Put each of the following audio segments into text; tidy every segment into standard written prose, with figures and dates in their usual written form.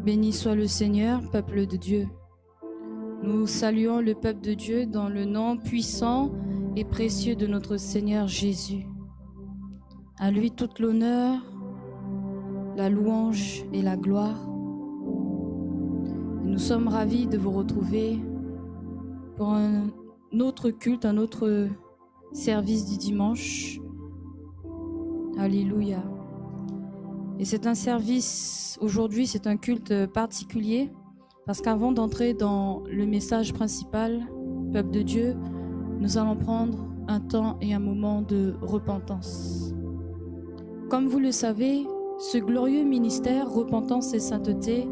Béni soit le Seigneur, peuple de Dieu. Nous saluons le peuple de Dieu dans le nom puissant et précieux de notre Seigneur Jésus. À lui toute l'honneur, la louange et la gloire. Nous sommes ravis de vous retrouver pour un autre culte, un autre service du dimanche. Alléluia. Et c'est un service, aujourd'hui c'est un culte particulier, parce qu'avant d'entrer dans le message principal, peuple de Dieu, nous allons prendre un temps et un moment de repentance. Comme vous le savez, ce glorieux ministère, repentance et sainteté,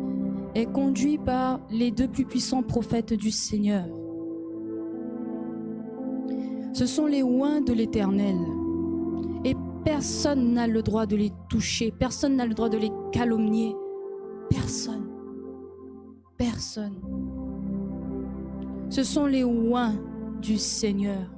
est conduit par les deux plus puissants prophètes du Seigneur. Ce sont les oints de l'Éternel. Et personne n'a le droit de les toucher, personne n'a le droit de les calomnier. Personne. Personne. Ce sont les oints du Seigneur.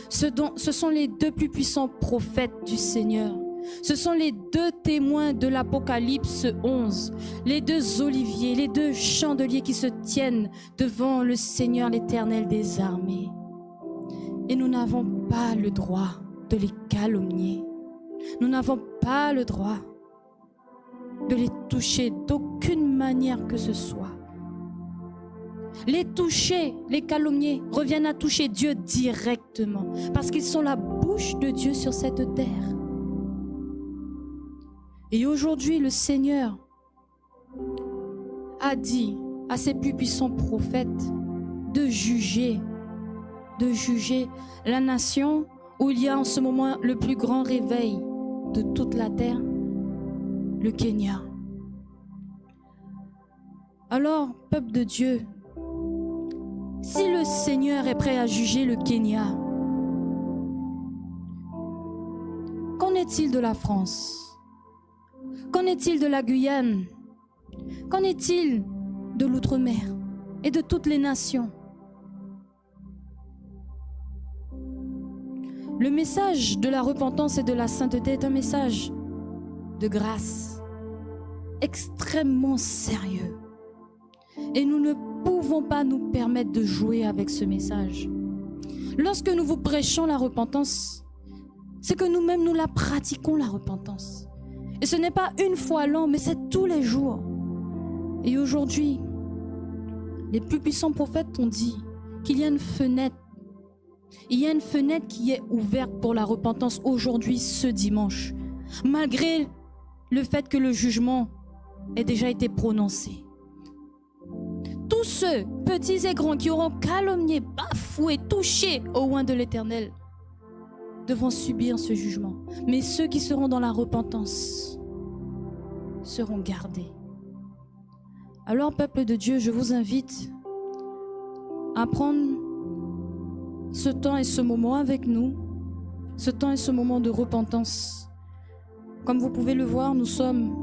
Ce sont les deux plus puissants prophètes du Seigneur. Ce sont les deux témoins de l'Apocalypse 11, les deux oliviers, les deux chandeliers qui se tiennent devant le Seigneur, l'Éternel des armées. Et nous n'avons pas le droit de les calomnier. Nous n'avons pas le droit de les toucher d'aucune manière que ce soit. Les toucher, les calomnier, reviennent à toucher Dieu directement, parce qu'ils sont la bouche de Dieu sur cette terre. Et aujourd'hui, le Seigneur a dit à ses plus puissants prophètes de juger la nation où il y a en ce moment le plus grand réveil de toute la terre, le Kenya. Alors, peuple de Dieu, si le Seigneur est prêt à juger le Kenya, qu'en est-il de la France? Qu'en est-il de la Guyane? Qu'en est-il de l'outre-mer et de toutes les nations? Le message de la repentance et de la sainteté est un message de grâce extrêmement sérieux. Et nous ne pouvons pas nous permettre de jouer avec ce message. Lorsque nous vous prêchons la repentance, c'est que nous-mêmes nous la pratiquons, la repentance. Et ce n'est pas une fois l'an, mais c'est tous les jours. Et aujourd'hui, les plus puissants prophètes ont dit qu'il y a une fenêtre. Il y a une fenêtre qui est ouverte pour la repentance aujourd'hui, ce dimanche, malgré le fait que le jugement ait déjà été prononcé. Tous ceux, petits et grands, qui auront calomnié, bafoué, touché au oint de l'Éternel, devront subir ce jugement. Mais ceux qui seront dans la repentance seront gardés. Alors, peuple de Dieu, je vous invite à prendre ce temps et ce moment avec nous, ce temps et ce moment de repentance. Comme vous pouvez le voir, nous sommes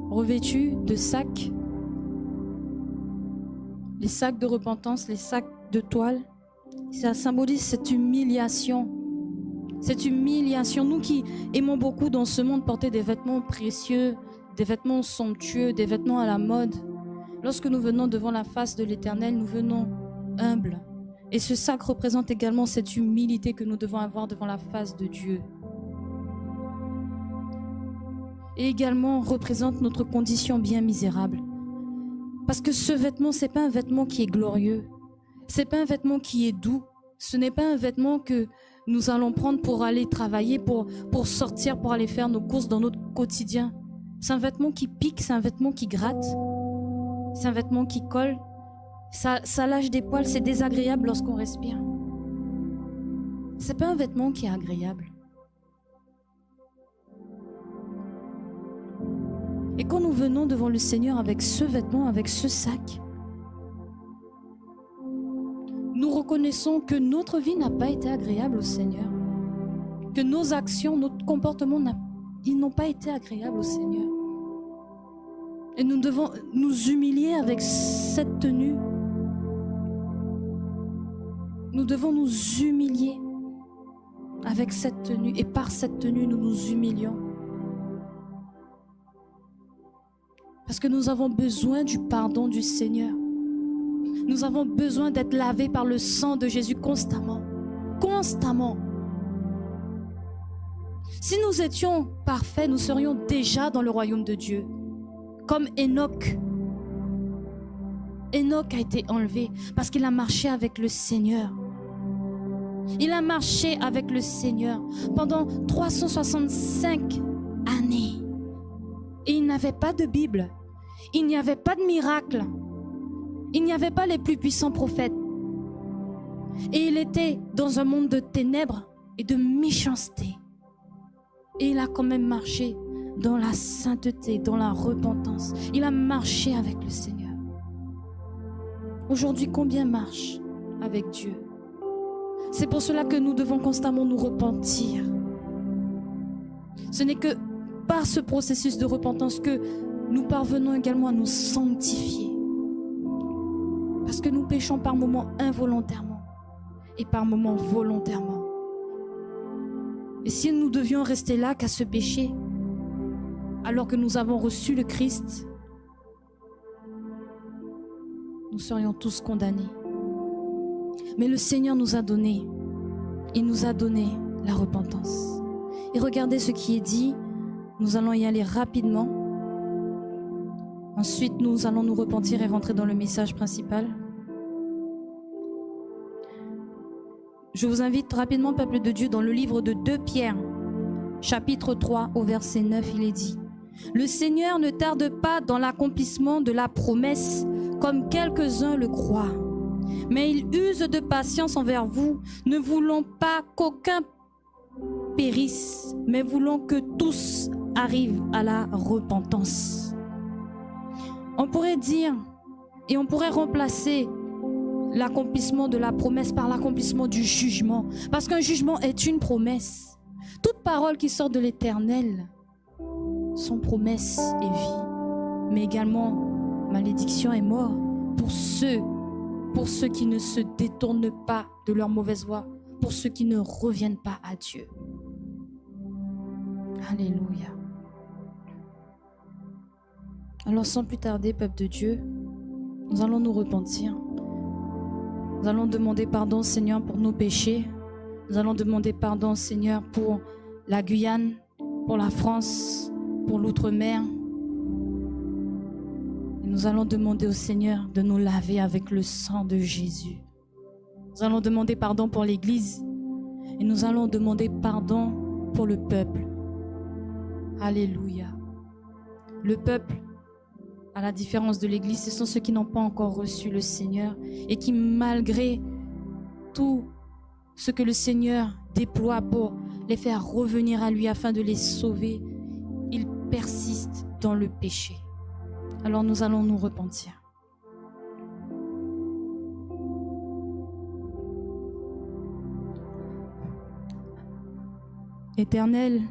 revêtus de sacs, les sacs de repentance, les sacs de toile. Ça symbolise cette humiliation. Cette humiliation, nous qui aimons beaucoup dans ce monde porter des vêtements précieux, des vêtements somptueux, des vêtements à la mode. Lorsque nous venons devant la face de l'Éternel, nous venons humbles. Et ce sac représente également cette humilité que nous devons avoir devant la face de Dieu. Et également représente notre condition bien misérable. Parce que ce vêtement, ce n'est pas un vêtement qui est glorieux. Ce n'est pas un vêtement qui est doux. Ce n'est pas un vêtement que nous allons prendre pour aller travailler, pour sortir, pour aller faire nos courses dans notre quotidien. C'est un vêtement qui pique, c'est un vêtement qui gratte. C'est un vêtement qui colle. Ça lâche des poils, c'est désagréable lorsqu'on respire. C'est pas un vêtement qui est agréable. Et quand nous venons devant le Seigneur avec ce vêtement, avec ce sac, nous reconnaissons que notre vie n'a pas été agréable au Seigneur. Que nos actions, notre comportement, ils n'ont pas été agréables au Seigneur. Et nous devons nous humilier avec cette tenue. Nous devons nous humilier avec cette tenue. Et par cette tenue, nous nous humilions. Parce que nous avons besoin du pardon du Seigneur. Nous avons besoin d'être lavés par le sang de Jésus constamment. Constamment. Si nous étions parfaits, nous serions déjà dans le royaume de Dieu. Comme Enoch. Enoch a été enlevé parce qu'il a marché avec le Seigneur. Il a marché avec le Seigneur pendant 365 années. Et il n'avait pas de Bible. Il n'y avait pas de miracle. Il n'y avait pas les plus puissants prophètes. Et il était dans un monde de ténèbres et de méchanceté. Et il a quand même marché dans la sainteté, dans la repentance. Il a marché avec le Seigneur. Aujourd'hui, combien marchent avec Dieu? C'est pour cela que nous devons constamment nous repentir. Ce n'est que par ce processus de repentance que nous parvenons également à nous sanctifier. Parce que nous péchons par moments involontairement et par moments volontairement. Et si nous devions rester là qu'à se pécher, alors que nous avons reçu le Christ, nous serions tous condamnés. Mais le Seigneur nous a donné, il nous a donné la repentance. Et regardez ce qui est dit, nous allons y aller rapidement. Ensuite, nous allons nous repentir et rentrer dans le message principal. Je vous invite rapidement, peuple de Dieu, dans le livre de 2 Pierre, chapitre 3, au verset 9, il est dit: « Le Seigneur ne tarde pas dans l'accomplissement de la promesse, comme quelques-uns le croient. Mais il use de patience envers vous, ne voulant pas qu'aucun périsse, mais voulant que tous arrivent à la repentance. » On pourrait dire, et on pourrait remplacer l'accomplissement de la promesse par l'accomplissement du jugement. Parce qu'un jugement est une promesse. Toute parole qui sort de l'Éternel sont promesse et vie. Mais également malédiction et mort pour ceux qui ne se détournent pas de leur mauvaise voie, pour ceux qui ne reviennent pas à Dieu. Alléluia. Alors sans plus tarder, peuple de Dieu, nous allons nous repentir. Nous allons demander pardon, Seigneur, pour nos péchés. Nous allons demander pardon, Seigneur, pour la Guyane, pour la France, pour l'outre-mer. Et nous allons demander au Seigneur de nous laver avec le sang de Jésus. Nous allons demander pardon pour l'Église. Et nous allons demander pardon pour le peuple. Alléluia. Le peuple, à la différence de l'Église, ce sont ceux qui n'ont pas encore reçu le Seigneur et qui, malgré tout ce que le Seigneur déploie pour les faire revenir à lui afin de les sauver, ils persistent dans le péché. Alors nous allons nous repentir. Éternel,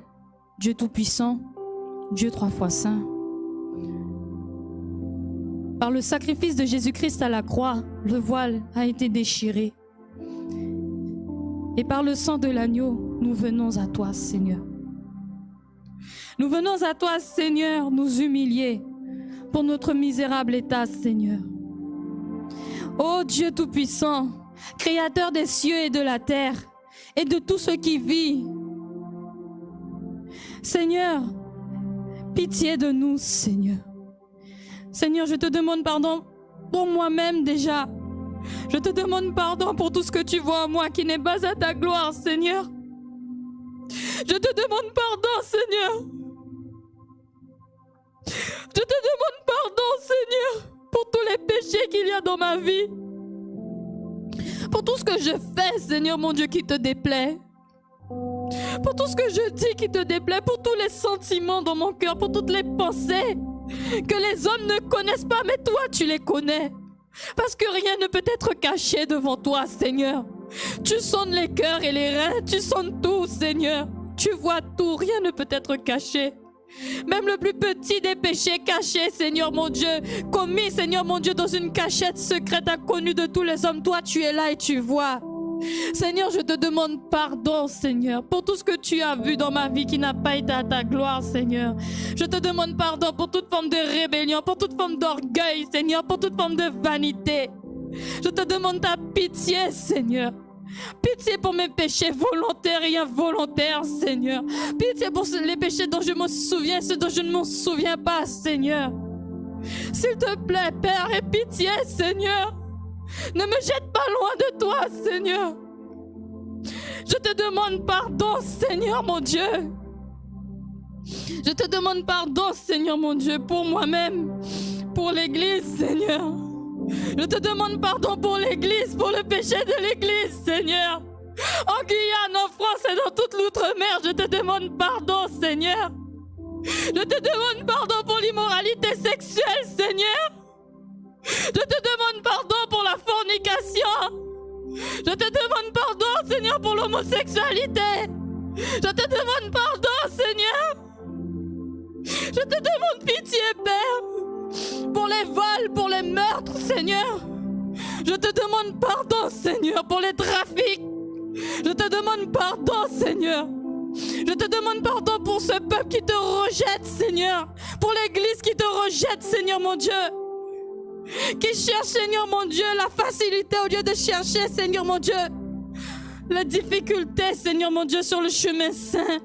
Dieu Tout-Puissant, Dieu 3 fois Saint, par le sacrifice de Jésus-Christ à la croix, le voile a été déchiré. Et par le sang de l'agneau, nous venons à toi, Seigneur. Nous venons à toi, Seigneur, nous humilier pour notre misérable état, Seigneur. Ô Dieu Tout-Puissant, Créateur des cieux et de la terre et de tout ce qui vit, Seigneur, pitié de nous, Seigneur. Seigneur, je te demande pardon pour moi-même déjà. Je te demande pardon pour tout ce que tu vois en moi qui n'est pas à ta gloire, Seigneur. Je te demande pardon, Seigneur. Je te demande pardon, Seigneur, pour tous les péchés qu'il y a dans ma vie. Pour tout ce que je fais, Seigneur mon Dieu, qui te déplaît. Pour tout ce que je dis qui te déplaît, pour tous les sentiments dans mon cœur, pour toutes les pensées que les hommes ne connaissent pas, mais toi tu les connais. Parce que rien ne peut être caché devant toi, Seigneur. Tu sondes les cœurs et les reins, tu sondes tout, Seigneur. Tu vois tout, rien ne peut être caché. Même le plus petit des péchés cachés, Seigneur mon Dieu, commis, Seigneur mon Dieu, dans une cachette secrète inconnue de tous les hommes, toi tu es là et tu vois. Seigneur, je te demande pardon, Seigneur, pour tout ce que tu as vu dans ma vie qui n'a pas été à ta gloire, Seigneur. Je te demande pardon pour toute forme de rébellion, pour toute forme d'orgueil, Seigneur, pour toute forme de vanité. Je te demande ta pitié, Seigneur. Pitié pour mes péchés volontaires et involontaires, Seigneur. Pitié pour les péchés dont je me souviens, ceux dont je ne m'en souviens pas, Seigneur. S'il te plaît, Père, aie pitié, Seigneur. Ne me jette pas loin de toi, Seigneur. Je te demande pardon, Seigneur, mon Dieu. Je te demande pardon, Seigneur, mon Dieu, pour moi-même, pour l'Église, Seigneur. Je te demande pardon pour l'Église, pour le péché de l'Église, Seigneur. En Guyane, en France et dans toute l'outre-mer, je te demande pardon, Seigneur. Je te demande pardon pour l'immoralité sexuelle, Seigneur. Je te demande pardon pour la fornication. Je te demande pardon, Seigneur, pour l'homosexualité. Je te demande pardon, Seigneur. Je te demande pitié, Père, pour les vols, pour les meurtres, Seigneur. Je te demande pardon, Seigneur, pour les trafics. Je te demande pardon, Seigneur. Je te demande pardon pour ce peuple qui te rejette, Seigneur. Pour l'Église qui te rejette, Seigneur, mon Dieu. Qui cherche, Seigneur, mon Dieu, la facilité au lieu de chercher, Seigneur, mon Dieu, la difficulté, Seigneur, mon Dieu, sur le chemin saint.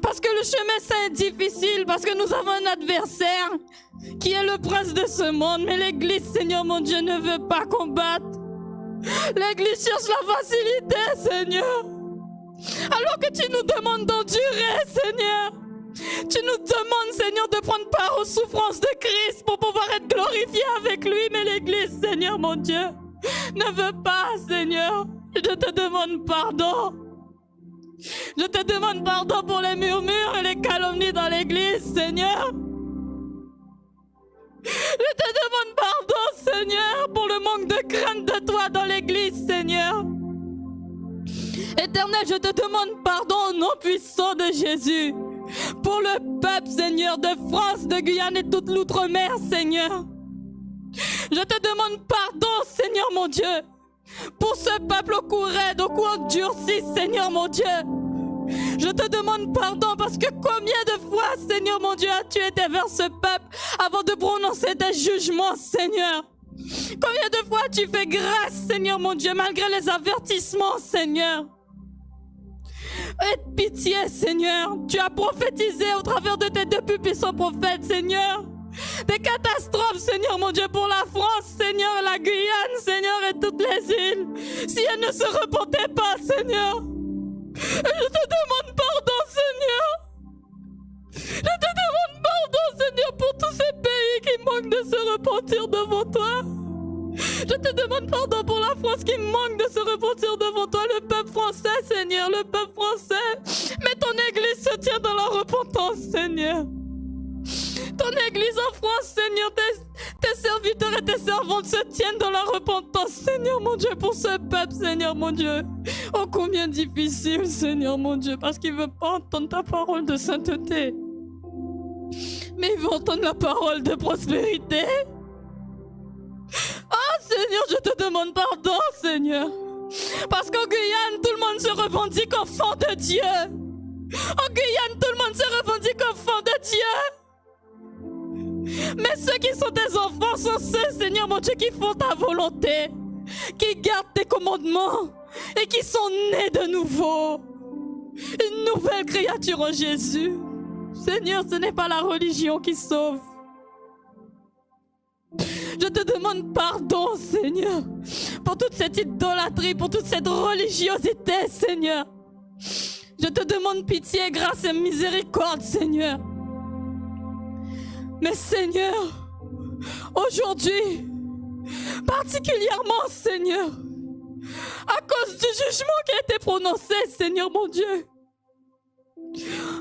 Parce que le chemin saint est difficile, parce que nous avons un adversaire qui est le prince de ce monde. Mais l'Église, Seigneur, mon Dieu, ne veut pas combattre. L'Église cherche la facilité, Seigneur. Alors que tu nous demandes d'endurer, Seigneur. Tu nous demandes, Seigneur, de prendre part aux souffrances de Christ pour pouvoir être glorifié avec lui. Mais l'Église, Seigneur, mon Dieu, ne veut pas, Seigneur. Je te demande pardon. Je te demande pardon pour les murmures et les calomnies dans l'Église, Seigneur. Je te demande pardon, Seigneur, pour le manque de crainte de toi dans l'Église, Seigneur. Éternel, je te demande pardon au nom puissant de Jésus. Pour le peuple, Seigneur, de France, de Guyane et toute l'outre-mer, Seigneur. Je te demande pardon, Seigneur, mon Dieu. Pour ce peuple au cou raide, au cou endurci, Seigneur, mon Dieu. Je te demande pardon parce que combien de fois, Seigneur, mon Dieu, as-tu été vers ce peuple avant de prononcer tes jugements, Seigneur? Combien de fois tu fais grâce, Seigneur, mon Dieu, malgré les avertissements, Seigneur? Aie pitié, Seigneur. Tu as prophétisé au travers de tes deux plus puissants prophètes, Seigneur. Des catastrophes, Seigneur, mon Dieu, pour la France, Seigneur, la Guyane, Seigneur, et toutes les îles. Si elles ne se repentaient pas, Seigneur. Je te demande pardon, Seigneur. Je te demande pardon, Seigneur, pour tous ces pays qui manquent de se repentir devant toi. Je te demande pardon pour la France qui manque de se repentir devant toi, le peuple français, Seigneur, le peuple français. Mais ton Église se tient dans la repentance, Seigneur. Ton Église en France, Seigneur, tes serviteurs et tes servantes se tiennent dans la repentance, Seigneur, mon Dieu, pour ce peuple, Seigneur, mon Dieu. Oh, combien difficile, Seigneur, mon Dieu, parce qu'il ne veut pas entendre ta parole de sainteté. Mais il veut entendre la parole de prospérité. Oh Seigneur, je te demande pardon, Seigneur. Parce qu'en Guyane, tout le monde se revendique enfant de Dieu. En Guyane, tout le monde se revendique enfant de Dieu. Mais ceux qui sont tes enfants sont ceux, Seigneur mon Dieu, qui font ta volonté, qui gardent tes commandements et qui sont nés de nouveau. Une nouvelle créature en Jésus. Seigneur, ce n'est pas la religion qui sauve. Je te demande pardon, Seigneur, pour toute cette idolâtrie, pour toute cette religiosité, Seigneur. Je te demande pitié, grâce et miséricorde, Seigneur. Mais Seigneur, aujourd'hui, particulièrement, Seigneur, à cause du jugement qui a été prononcé, Seigneur mon Dieu,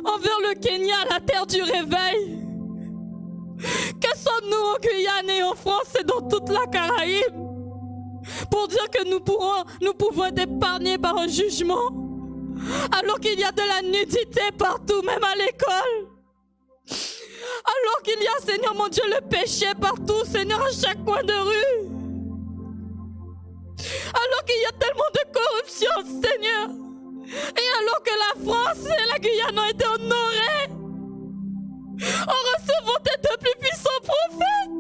envers le Kenya, la terre du réveil, que sommes-nous en Guyane et en France et dans toute la Caraïbe pour dire que nous pouvons être épargnés par un jugement alors qu'il y a de la nudité partout, même à l'école, alors qu'il y a, Seigneur mon Dieu, le péché partout, Seigneur, à chaque coin de rue, alors qu'il y a tellement de corruption corruption, Seigneur. Et alors que la France et la Guyane ont été honorées en recevant tes deux plus puissants prophètes.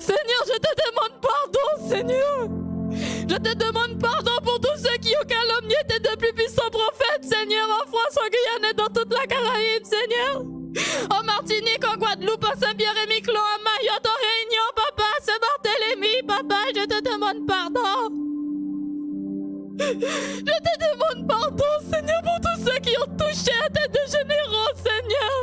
Seigneur, je te demande pardon, Seigneur. Je te demande pardon pour tous ceux qui ont calomnié tes deux plus puissants prophètes, Seigneur, en France, en Guyane et dans toute la Caraïbe, Seigneur. En Martinique, en Guadeloupe, en Saint-Pierre-et-Miquelon, à Mayotte, en Réunion, Papa, Saint-Barthélemy, Papa, je te demande pardon. Je te demande pardon, Seigneur, pour tous ceux qui ont touché à tes deux généraux, Seigneur.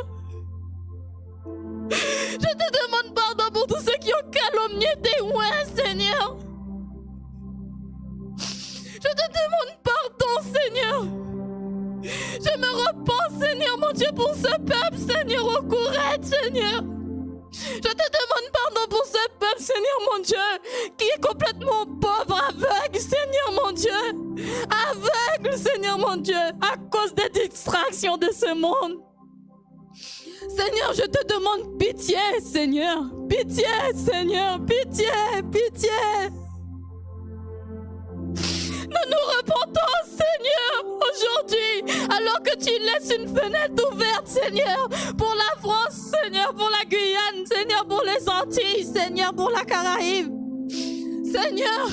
Je te demande pardon pour tous ceux qui ont calomnié tes ouins, Seigneur. Je te demande pardon, Seigneur. Je me repens, Seigneur, mon Dieu, pour ce peuple, Seigneur, au courette, Seigneur. Je te demande pardon pour ce peuple, Seigneur, mon Dieu, qui est complètement pauvre, aveugle, Seigneur, mon Dieu. Aveugle, Seigneur, mon Dieu, à cause des distractions de ce monde. Seigneur, je te demande pitié, Seigneur. Pitié, Seigneur, pitié, pitié. Nous nous repentons, Seigneur, aujourd'hui, alors que tu laisses une fenêtre ouverte, Seigneur, pour la France, Seigneur, pour la Guyane, Seigneur, pour les Antilles, Seigneur, pour la Caraïbe. Seigneur,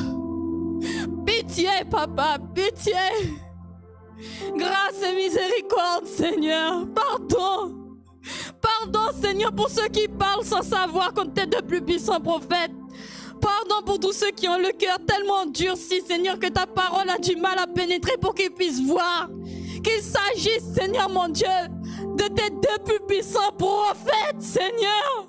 pitié, Papa, pitié. Grâce et miséricorde, Seigneur. Pardon. Pardon, Seigneur, pour ceux qui parlent sans savoir contre tes deux plus puissants prophètes. Pardon pour tous ceux qui ont le cœur tellement endurci, Seigneur, que ta parole a du mal à pénétrer pour qu'ils puissent voir. Qu'il s'agisse, Seigneur mon Dieu, de tes deux plus puissants prophètes, Seigneur.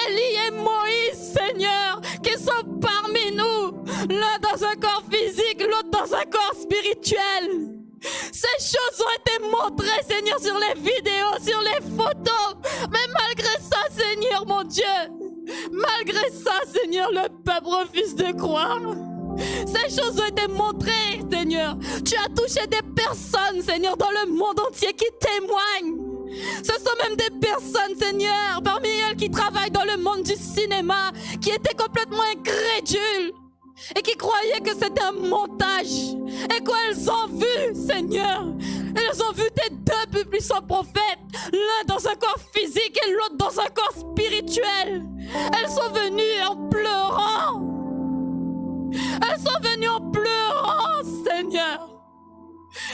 Élie et Moïse, Seigneur, qui sont parmi nous. L'un dans un corps physique, l'autre dans un corps spirituel. Ces choses ont été montrées, Seigneur, sur les vidéos, sur les photos. Mais malgré ça, Seigneur mon Dieu, malgré ça, Seigneur, le peuple refuse de croire. Ces choses ont été montrées, Seigneur. Tu as touché des personnes, Seigneur, dans le monde entier qui témoignent. Ce sont même des personnes, Seigneur, parmi elles qui travaillent dans le monde du cinéma, qui étaient complètement incrédules et qui croyaient que c'était un montage. Et quand elles ont vu, Seigneur, elles ont vu tes deux plus puissants prophètes, l'un dans un corps physique et l'autre dans un corps spirituel. Elles sont venues en pleurant. Elles sont venues en pleurant, Seigneur.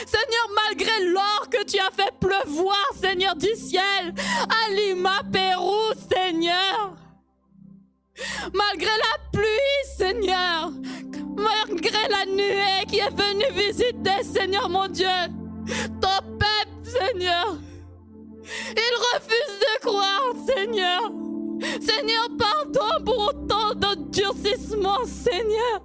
Seigneur, malgré l'or que tu as fait pleuvoir, Seigneur du ciel, à Lima, Pérou, Seigneur. Malgré la pluie, Seigneur. Malgré la nuée qui est venue visiter, Seigneur mon Dieu, ton peuple, Seigneur. Il refuse de croire, Seigneur. Seigneur, pardon pour autant d'endurcissement, Seigneur.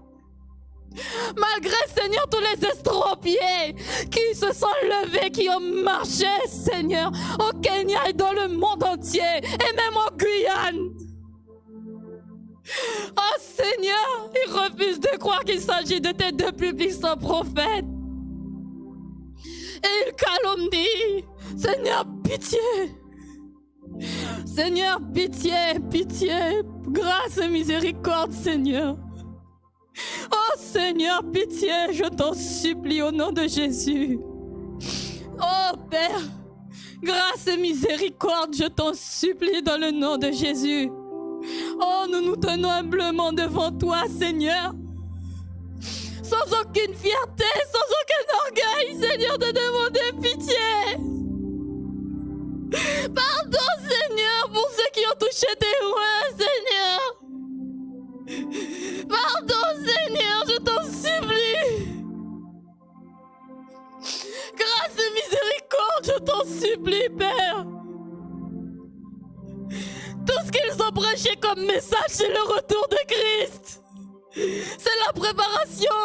Malgré, Seigneur, tous les estropiés qui se sont levés, qui ont marché, Seigneur, au Kenya et dans le monde entier, et même en Guyane. Oh Seigneur, ils refusent de croire qu'il s'agit de tes deux plus puissants prophètes. Et ils calomnient. Seigneur, pitié. Seigneur, pitié, pitié. Grâce et miséricorde, Seigneur. Oh Seigneur, pitié, je t'en supplie au nom de Jésus. Oh Père, grâce et miséricorde, je t'en supplie dans le nom de Jésus. Oh, nous nous tenons humblement devant toi, Seigneur. Sans aucune fierté, sans aucun orgueil, Seigneur, de demander pitié. Pardon, Seigneur, pour ceux qui ont touché tes mains, Seigneur. Pardon, Seigneur, je t'en supplie. Grâce et miséricorde, je t'en supplie, Père. Tout ce qu'ils ont prêché comme message, c'est le retour de Christ. C'est la préparation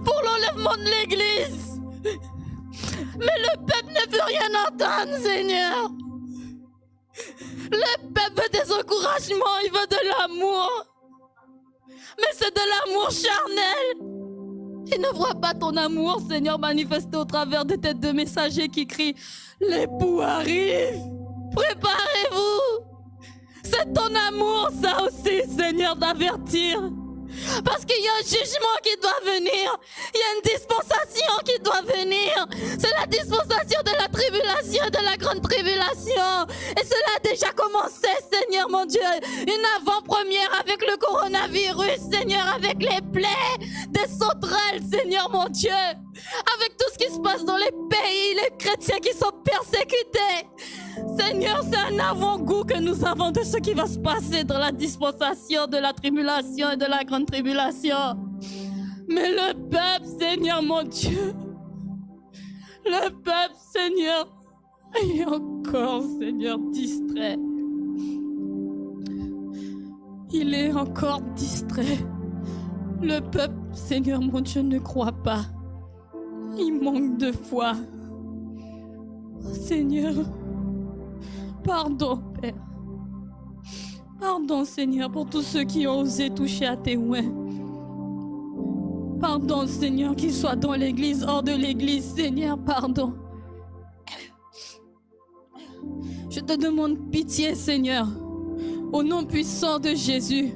pour l'enlèvement de l'Église. Mais le peuple ne veut rien entendre, Seigneur. Le peuple veut des encouragements, il veut de l'amour. Mais c'est de l'amour charnel. Il ne voit pas ton amour, Seigneur, manifesté au travers de tes deux messagers qui crient « L'époux arrive, préparez-vous ». C'est ton amour, ça aussi, Seigneur, d'avertir. Parce qu'il y a un jugement qui doit venir. Il y a une dispensation qui doit venir. C'est la dispensation de la tribulation, de la grande tribulation. Et cela a déjà commencé, Seigneur mon Dieu. Une avant-première avec le coronavirus, Seigneur, avec les plaies des sauterelles, Seigneur mon Dieu. Avec tout ce qui se passe dans les pays, les chrétiens qui sont persécutés. Seigneur, c'est un avant-goût que nous avons de ce qui va se passer dans la dispensation de la tribulation et de la grande tribulation. Mais le peuple, Seigneur mon Dieu, le peuple, Seigneur, est encore, Seigneur, distrait. Il est encore distrait. Le peuple, Seigneur mon Dieu, ne croit pas. Il manque de foi. Seigneur, pardon, Père. Pardon, Seigneur, pour tous ceux qui ont osé toucher à tes mains. Pardon, Seigneur, qu'ils soient dans l'église, hors de l'église. Seigneur, pardon. Je te demande pitié, Seigneur, au nom puissant de Jésus.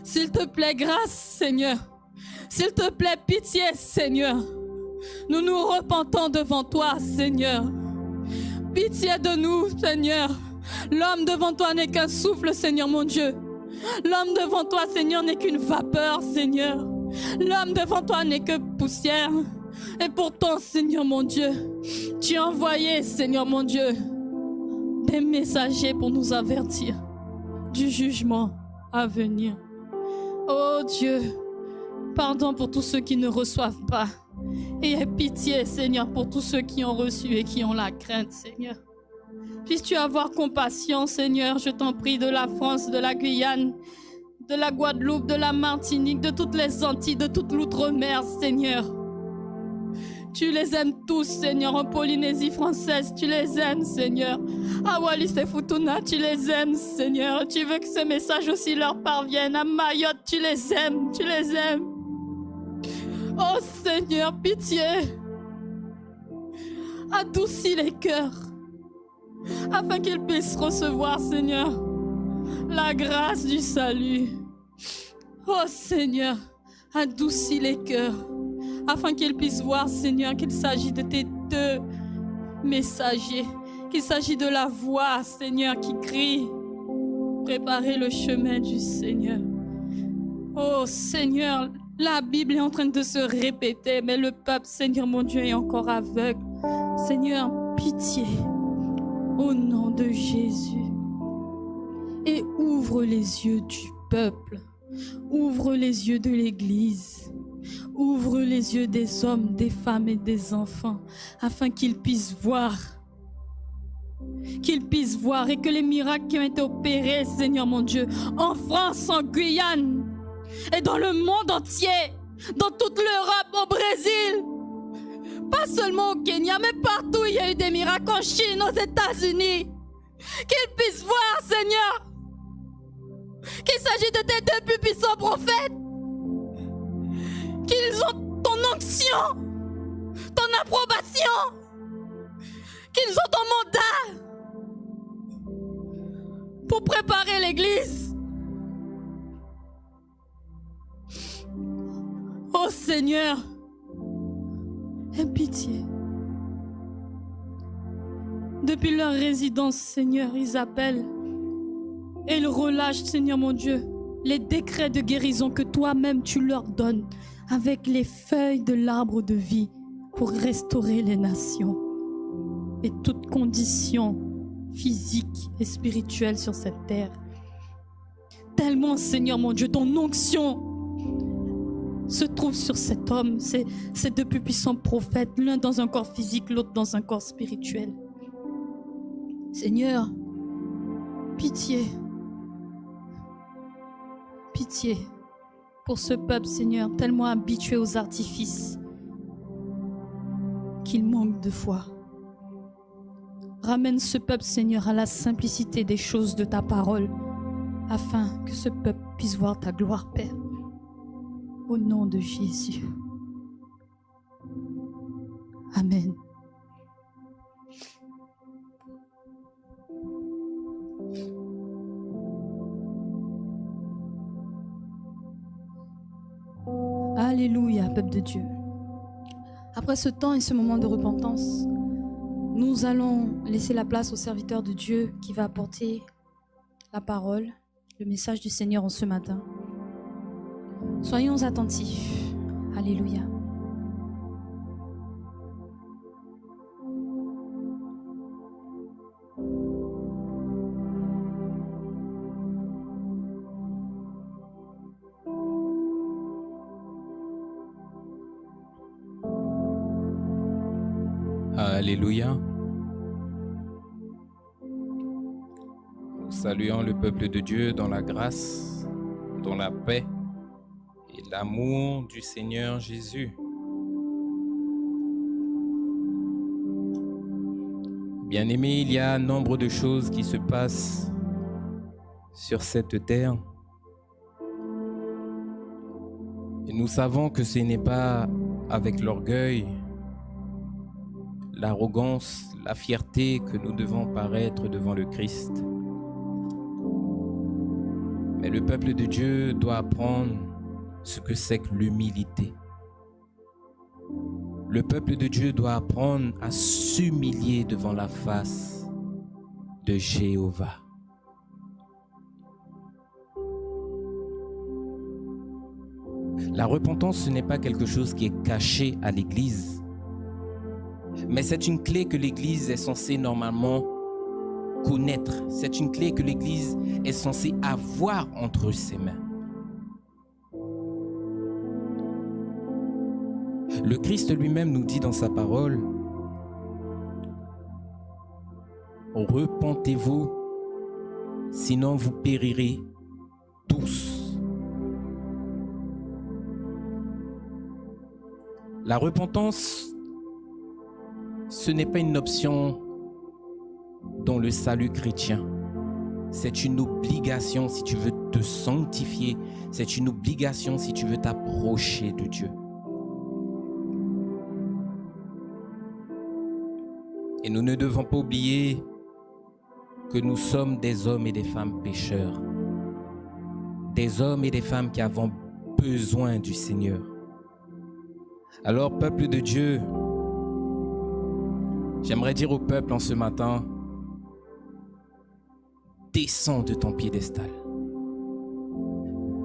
S'il te plaît, grâce, Seigneur. S'il te plaît, pitié, Seigneur. Nous nous repentons devant toi, Seigneur. Pitié de nous, Seigneur. L'homme devant toi n'est qu'un souffle, Seigneur mon Dieu. L'homme devant toi, Seigneur, n'est qu'une vapeur, Seigneur. L'homme devant toi n'est que poussière. Et pourtant, Seigneur mon Dieu, tu as envoyé, Seigneur mon Dieu, des messagers pour nous avertir du jugement à venir. Oh Dieu, pardon pour tous ceux qui ne reçoivent pas. Et aie pitié, Seigneur, pour tous ceux qui ont reçu et qui ont la crainte, Seigneur. Puisses-tu avoir compassion, Seigneur, je t'en prie, de la France, de la Guyane, de la Guadeloupe, de la Martinique, de toutes les Antilles, de toute l'outre-mer, Seigneur. Tu les aimes tous, Seigneur, en Polynésie française, tu les aimes, Seigneur. À Wallis et Futuna, tu les aimes, Seigneur. Tu veux que ce message aussi leur parvienne. À Mayotte, tu les aimes, tu les aimes. Oh Seigneur, pitié. Adoucis les cœurs, afin qu'ils puissent recevoir, Seigneur, la grâce du salut. Oh Seigneur, adoucis les cœurs, afin qu'ils puissent voir, Seigneur, qu'il s'agit de tes deux messagers, qu'il s'agit de la voix, Seigneur, qui crie. Préparez le chemin du Seigneur. Oh Seigneur, la Bible est en train de se répéter, mais le peuple, Seigneur mon Dieu, est encore aveugle. Seigneur, pitié, au nom de Jésus. Et ouvre les yeux du peuple. Ouvre les yeux de l'Église. Ouvre les yeux des hommes, des femmes et des enfants, afin qu'ils puissent voir. Qu'ils puissent voir et que les miracles qui ont été opérés, Seigneur mon Dieu, en France, en Guyane, et dans le monde entier, dans toute l'Europe, au Brésil, pas seulement au Kenya, mais partout il y a eu des miracles, en Chine, aux États-Unis. Qu'ils puissent voir, Seigneur, qu'il s'agit de tes deux plus puissants prophètes, qu'ils ont ton onction, ton approbation, qu'ils ont ton mandat pour préparer l'Église. Oh Seigneur, aie pitié. Depuis leur résidence, Seigneur, ils appellent et ils relâchent, Seigneur mon Dieu, les décrets de guérison que toi-même tu leur donnes avec les feuilles de l'arbre de vie pour restaurer les nations et toute condition physique et spirituelle sur cette terre. Tellement, Seigneur mon Dieu, ton onction se trouve sur cet homme, ces deux plus puissants prophètes, l'un dans un corps physique, l'autre dans un corps spirituel. Seigneur, pitié, pitié pour ce peuple, Seigneur, tellement habitué aux artifices qu'il manque de foi. Ramène ce peuple, Seigneur, à la simplicité des choses de ta parole, afin que ce peuple puisse voir ta gloire, Père. Au nom de Jésus. Amen. Alléluia, peuple de Dieu. Après ce temps et ce moment de repentance, nous allons laisser la place au serviteur de Dieu qui va apporter la parole, le message du Seigneur en ce matin. Soyons attentifs. Alléluia. Alléluia. Nous saluons le peuple de Dieu dans la grâce, dans la paix et l'amour du Seigneur Jésus. Bien-aimés, il y a nombre de choses qui se passent sur cette terre. Et nous savons que ce n'est pas avec l'orgueil, l'arrogance, la fierté que nous devons paraître devant le Christ. Mais le peuple de Dieu doit apprendre ce que c'est que l'humilité. Le peuple de Dieu doit apprendre à s'humilier devant la face de Jéhovah. La repentance, ce n'est pas quelque chose qui est caché à l'Église. Mais c'est une clé que l'Église est censée normalement connaître. C'est une clé que l'Église est censée avoir entre ses mains. Le Christ lui-même nous dit dans sa parole, « Repentez-vous, sinon vous périrez tous. » La repentance, ce n'est pas une option dans le salut chrétien. C'est une obligation si tu veux te sanctifier. C'est une obligation si tu veux t'approcher de Dieu. Et nous ne devons pas oublier que nous sommes des hommes et des femmes pécheurs. Des hommes et des femmes qui avons besoin du Seigneur. Alors, peuple de Dieu, j'aimerais dire au peuple en ce matin, descends de ton piédestal.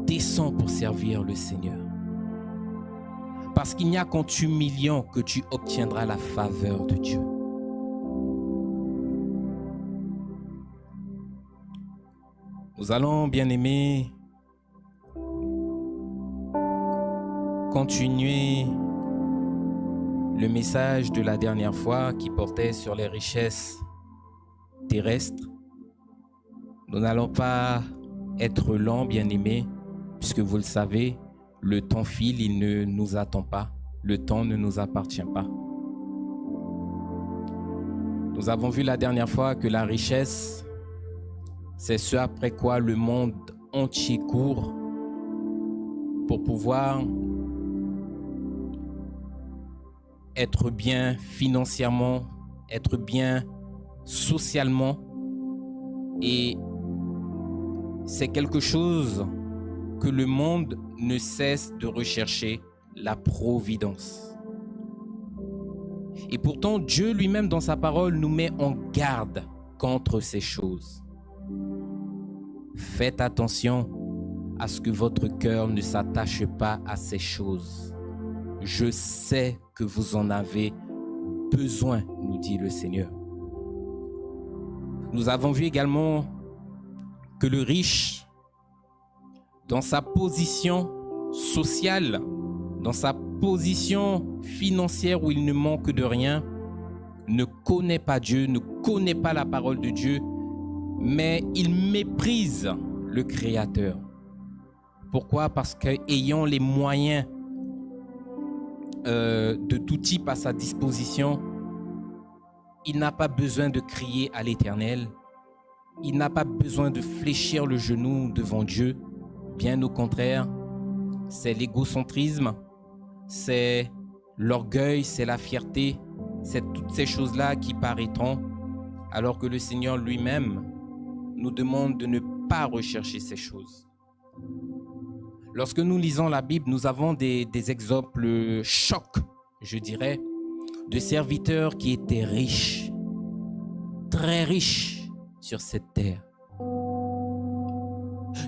Descends pour servir le Seigneur. Parce qu'il n'y a qu'en t'humiliant que tu obtiendras la faveur de Dieu. Nous allons, bien-aimés, continuer le message de la dernière fois qui portait sur les richesses terrestres. Nous n'allons pas être lents, bien-aimés, puisque vous le savez, le temps file, il ne nous attend pas. Le temps ne nous appartient pas. Nous avons vu la dernière fois que la richesse, c'est ce après quoi le monde entier court pour pouvoir être bien financièrement, être bien socialement. Et c'est quelque chose que le monde ne cesse de rechercher, la providence. Et pourtant, Dieu lui-même dans sa parole nous met en garde contre ces choses. Faites attention à ce que votre cœur ne s'attache pas à ces choses. Je sais que vous en avez besoin, nous dit le Seigneur. Nous avons vu également que le riche, dans sa position sociale, dans sa position financière où il ne manque de rien, ne connaît pas Dieu, ne connaît pas la parole de Dieu, mais il méprise le Créateur. Pourquoi? Parce qu'ayant les moyens de tout type à sa disposition, il n'a pas besoin de crier à l'Éternel. Il n'a pas besoin de fléchir le genou devant Dieu. Bien au contraire, c'est l'égocentrisme, c'est l'orgueil, c'est la fierté, c'est toutes ces choses-là qui paraîtront, alors que le Seigneur lui-même nous demande de ne pas rechercher ces choses. Lorsque nous lisons la Bible, nous avons des exemples chocs, je dirais, de serviteurs qui étaient riches, très riches sur cette terre.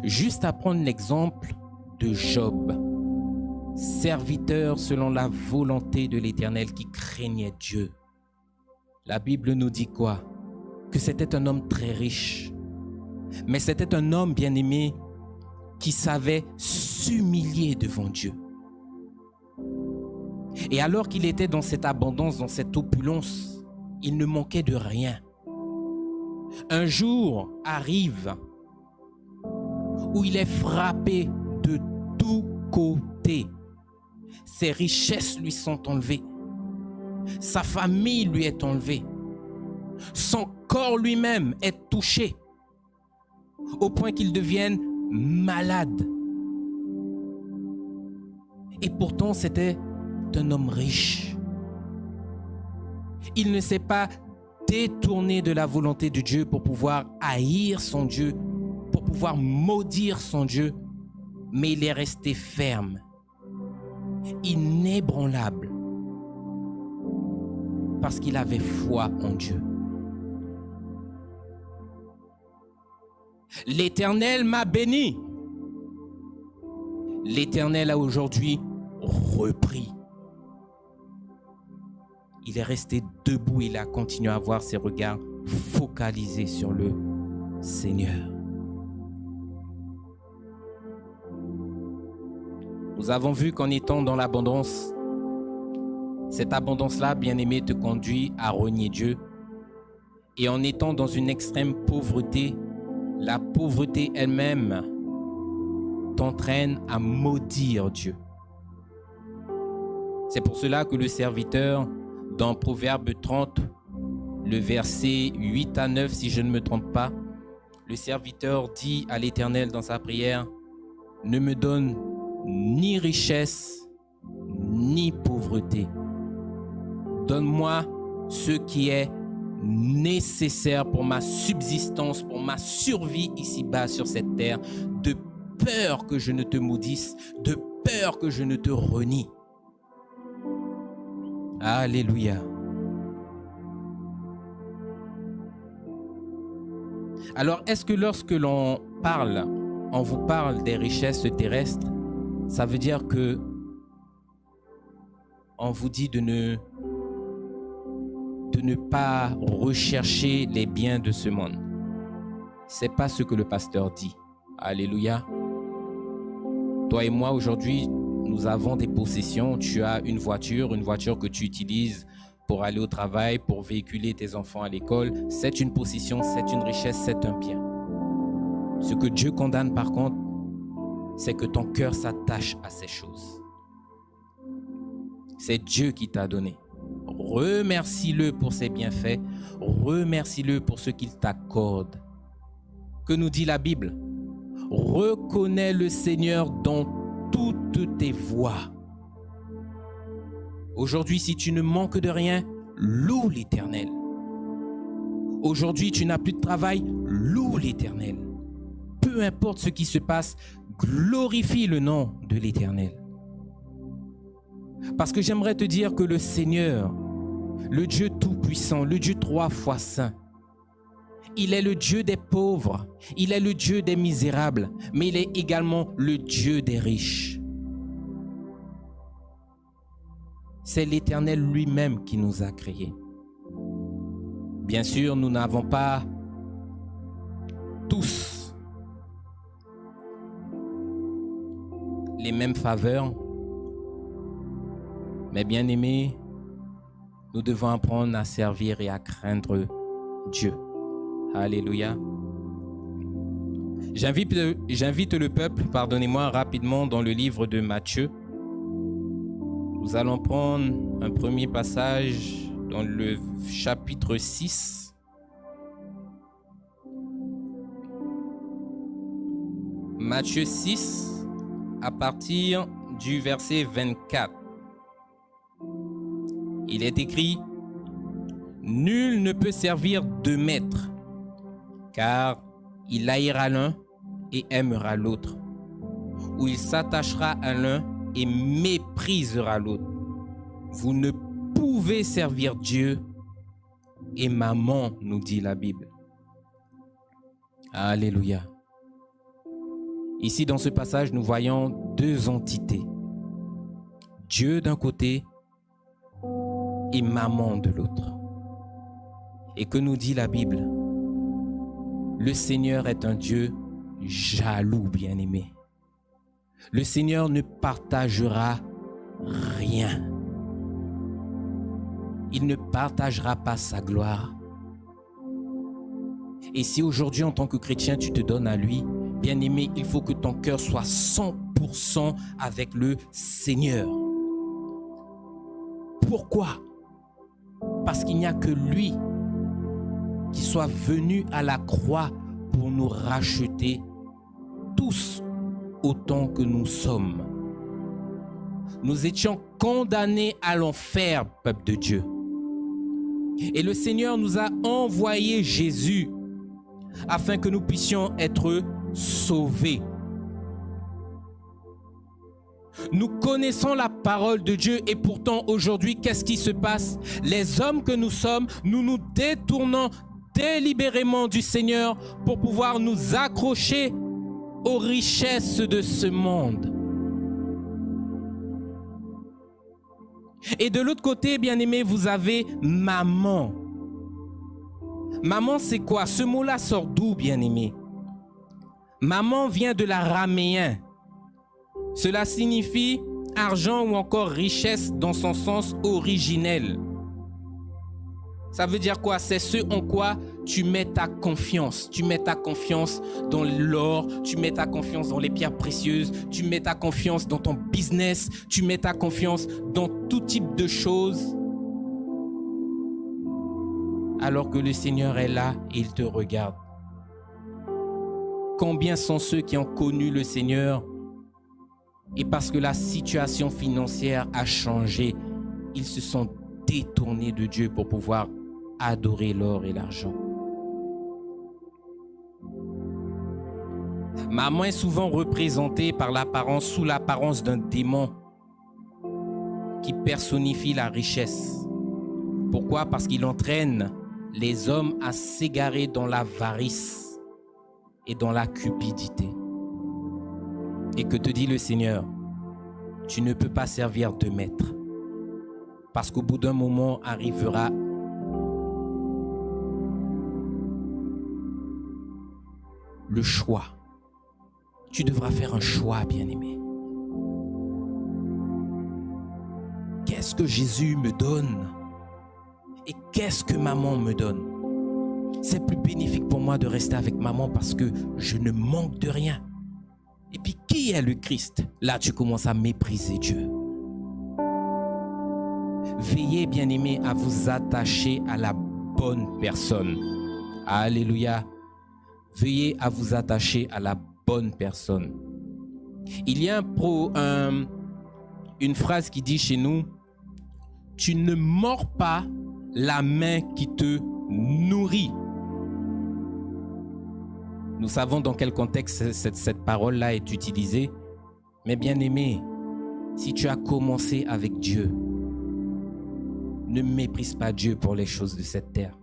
Juste à prendre l'exemple de Job, serviteur selon la volonté de l'Éternel qui craignait Dieu. La Bible nous dit quoi? Que c'était un homme très riche, mais c'était un homme bien-aimé qui savait s'humilier devant Dieu. Et alors qu'il était dans cette abondance, dans cette opulence, il ne manquait de rien. Un jour arrive où il est frappé de tous côtés. Ses richesses lui sont enlevées. Sa famille lui est enlevée. Son corps lui-même est touché au point qu'il devienne malade. Et pourtant, c'était un homme riche. Il ne s'est pas détourné de la volonté de Dieu pour pouvoir haïr son Dieu, pour pouvoir maudire son Dieu, mais il est resté ferme, inébranlable, parce qu'il avait foi en Dieu. L'Éternel m'a béni. L'Éternel a aujourd'hui repris. Il est resté debout, il a continué à avoir ses regards focalisés sur le Seigneur. Nous avons vu qu'en étant dans l'abondance, cette abondance-là, bien-aimé, te conduit à renier Dieu. Et en étant dans une extrême pauvreté, la pauvreté elle-même t'entraîne à maudire Dieu. C'est pour cela que le serviteur, dans Proverbe 30, le verset 8 à 9, si je ne me trompe pas, le serviteur dit à l'Éternel dans sa prière, « Ne me donne ni richesse, ni pauvreté. Donne-moi ce qui est nécessaire pour ma subsistance, pour ma survie ici-bas sur cette terre, de peur que je ne te maudisse, de peur que je ne te renie. » Alléluia. Alors, est-ce que lorsque on vous parle des richesses terrestres, ça veut dire que on vous dit de ne pas rechercher les biens de ce monde? C'est pas ce que le pasteur dit. Alléluia. Toi et moi aujourd'hui, nous avons des possessions. Tu as une voiture que tu utilises pour aller au travail, pour véhiculer tes enfants à l'école. C'est une possession, c'est une richesse, c'est un bien. Ce que Dieu condamne par contre, c'est que ton cœur s'attache à ces choses. C'est Dieu qui t'a donné. Remercie-le pour ses bienfaits. Remercie-le pour ce qu'il t'accorde. Que nous dit la Bible? Reconnais le Seigneur dans toutes tes voies. Aujourd'hui, si tu ne manques de rien, loue l'Éternel. Aujourd'hui, tu n'as plus de travail, loue l'Éternel. Peu importe ce qui se passe, glorifie le nom de l'Éternel. Parce que j'aimerais te dire que le Seigneur, le Dieu Tout-Puissant, le Dieu 3 fois Saint, il est le Dieu des pauvres, il est le Dieu des misérables, mais il est également le Dieu des riches. C'est l'Éternel lui-même qui nous a créés. Bien sûr, nous n'avons pas tous les mêmes faveurs, mais bien aimés, nous devons apprendre à servir et à craindre Dieu. Alléluia. J'invite le peuple, pardonnez-moi, rapidement dans le livre de Matthieu. Nous allons prendre un premier passage dans le chapitre 6. Matthieu 6, à partir du verset 24. Il est écrit: « Nul ne peut servir deux maîtres, car il haïra l'un et aimera l'autre. où il s'attachera à l'un et méprisera l'autre. Vous ne pouvez servir Dieu et maman, nous dit la Bible. Alléluia. Ici, dans ce passage, nous voyons deux entités. Dieu d'un côté et maman de l'autre. Et que nous dit la Bible? Le Seigneur est un Dieu jaloux, bien-aimé. Le Seigneur ne partagera rien. Il ne partagera pas sa gloire. Et si aujourd'hui, en tant que chrétien, tu te donnes à lui, bien-aimé, il faut que ton cœur soit 100% avec le Seigneur. Pourquoi? Parce qu'il n'y a que lui qui soit venu à la croix pour nous racheter tous autant que nous sommes. Nous étions condamnés à l'enfer, peuple de Dieu. Et le Seigneur nous a envoyé Jésus afin que nous puissions être sauvés. Nous connaissons la parole de Dieu et pourtant aujourd'hui, qu'est-ce qui se passe? Les hommes que nous sommes, nous nous détournons délibérément du Seigneur pour pouvoir nous accrocher aux richesses de ce monde. Et de l'autre côté, bien-aimé, vous avez maman. Maman, c'est quoi? Ce mot-là sort d'où, bien-aimé? Maman vient de l'araméen. Cela signifie argent ou encore richesse dans son sens originel. Ça veut dire quoi? C'est ce en quoi tu mets ta confiance. Tu mets ta confiance dans l'or, tu mets ta confiance dans les pierres précieuses, tu mets ta confiance dans ton business, tu mets ta confiance dans tout type de choses. Alors que le Seigneur est là et il te regarde. Combien sont ceux qui ont connu le Seigneur et parce que la situation financière a changé, ils se sont détournés de Dieu pour pouvoir adorer l'or et l'argent. Maman est souvent représentée par l'apparence, sous l'apparence d'un démon qui personnifie la richesse. Pourquoi? Parce qu'il entraîne les hommes à s'égarer dans l'avarice et dans la cupidité. Et que te dit le Seigneur? Tu ne peux pas servir de maître. Parce qu'au bout d'un moment arrivera le choix. Tu devras faire un choix, bien-aimé. Qu'est-ce que Jésus me donne? Et qu'est-ce que maman me donne? C'est plus bénéfique pour moi de rester avec maman parce que je ne manque de rien. Et puis, qui est le Christ? Là, tu commences à mépriser Dieu. Veillez, bien-aimés, à vous attacher à la bonne personne. Alléluia. Veuillez à vous attacher à la bonne personne. Il y a une phrase qui dit chez nous, tu ne mords pas la main qui te nourrit. Nous savons dans quel contexte cette parole-là est utilisée. Mais bien aimé, si tu as commencé avec Dieu, ne méprise pas Dieu pour les choses de cette terre.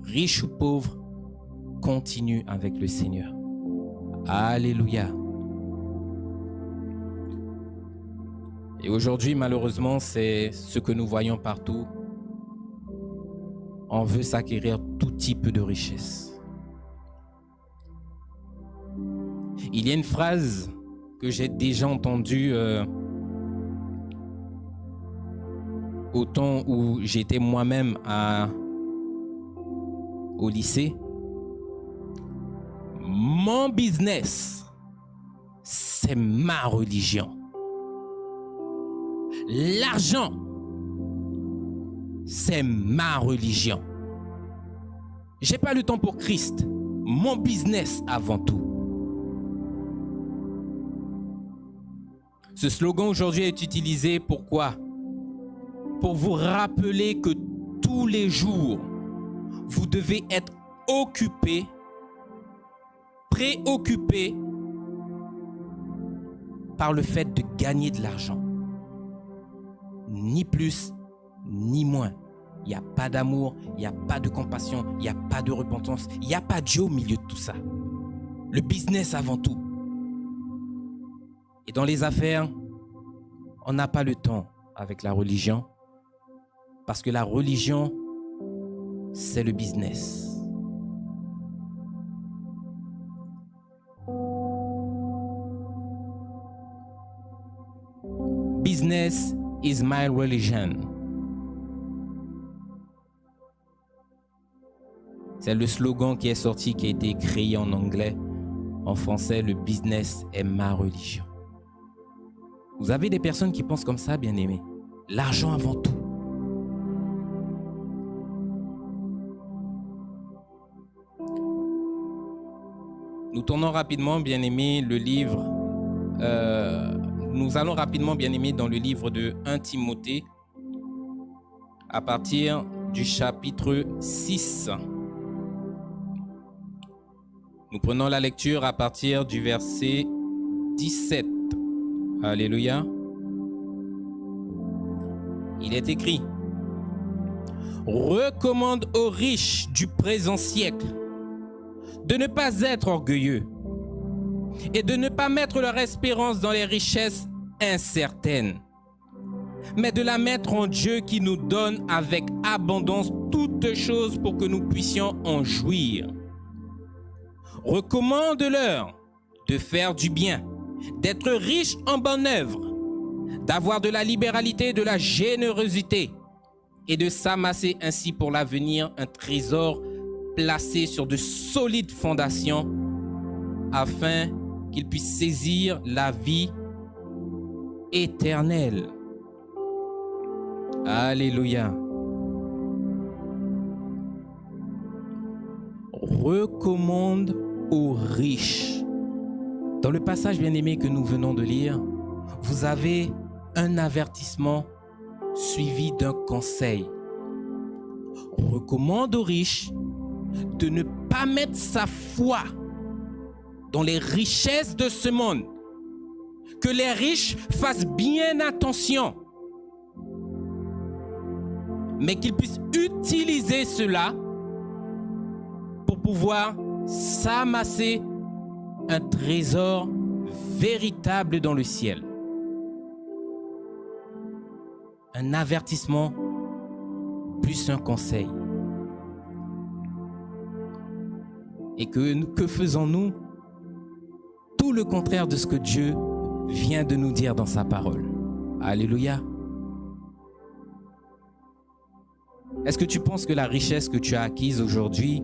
Riche ou pauvre, continue avec le Seigneur. Alléluia. Et aujourd'hui, malheureusement, c'est ce que nous voyons partout. On veut s'acquérir tout type de richesse. Il y a une phrase que j'ai déjà entendue au temps où j'étais moi-même au lycée. Mon business, c'est ma religion. L'argent, c'est ma religion. J'ai pas le temps pour Christ. Mon business avant tout. Ce slogan aujourd'hui est utilisé pourquoi? Pour vous rappeler que tous les jours, vous devez être occupé, préoccupé par le fait de gagner de l'argent. Ni plus, ni moins. Il n'y a pas d'amour, il n'y a pas de compassion, il n'y a pas de repentance, il n'y a pas Dieu au milieu de tout ça. Le business avant tout. Et dans les affaires, on n'a pas le temps avec la religion, parce que la religion, c'est le business. Business is my religion. C'est le slogan qui est sorti, qui a été créé en anglais. En français, le business est ma religion. Vous avez des personnes qui pensent comme ça, bien-aimés. L'argent avant tout. Nous tournons rapidement, bien-aimés, le livre. Nous allons rapidement, bien-aimés, dans le livre de 1 Timothée, à partir du chapitre 6. Nous prenons la lecture à partir du verset 17. Alléluia. Il est écrit: recommande aux riches du présent siècle de ne pas être orgueilleux et de ne pas mettre leur espérance dans les richesses incertaines, mais de la mettre en Dieu qui nous donne avec abondance toutes choses pour que nous puissions en jouir. Recommande-leur de faire du bien, d'être riches en bonnes œuvres, d'avoir de la libéralité et de la générosité, et de s'amasser ainsi pour l'avenir un trésor placé sur de solides fondations, afin qu'ils puissent saisir la vie éternelle. Alléluia. Recommande aux riches. Dans le passage bien-aimé que nous venons de lire, vous avez un avertissement suivi d'un conseil. Recommande aux riches de ne pas mettre sa foi dans les richesses de ce monde. Que les riches fassent bien attention, mais qu'ils puissent utiliser cela pour pouvoir s'amasser un trésor véritable dans le ciel. Un avertissement plus un conseil. Et que faisons-nous? Tout le contraire de ce que Dieu vient de nous dire dans sa parole. Alléluia. Est-ce que tu penses que la richesse que tu as acquise aujourd'hui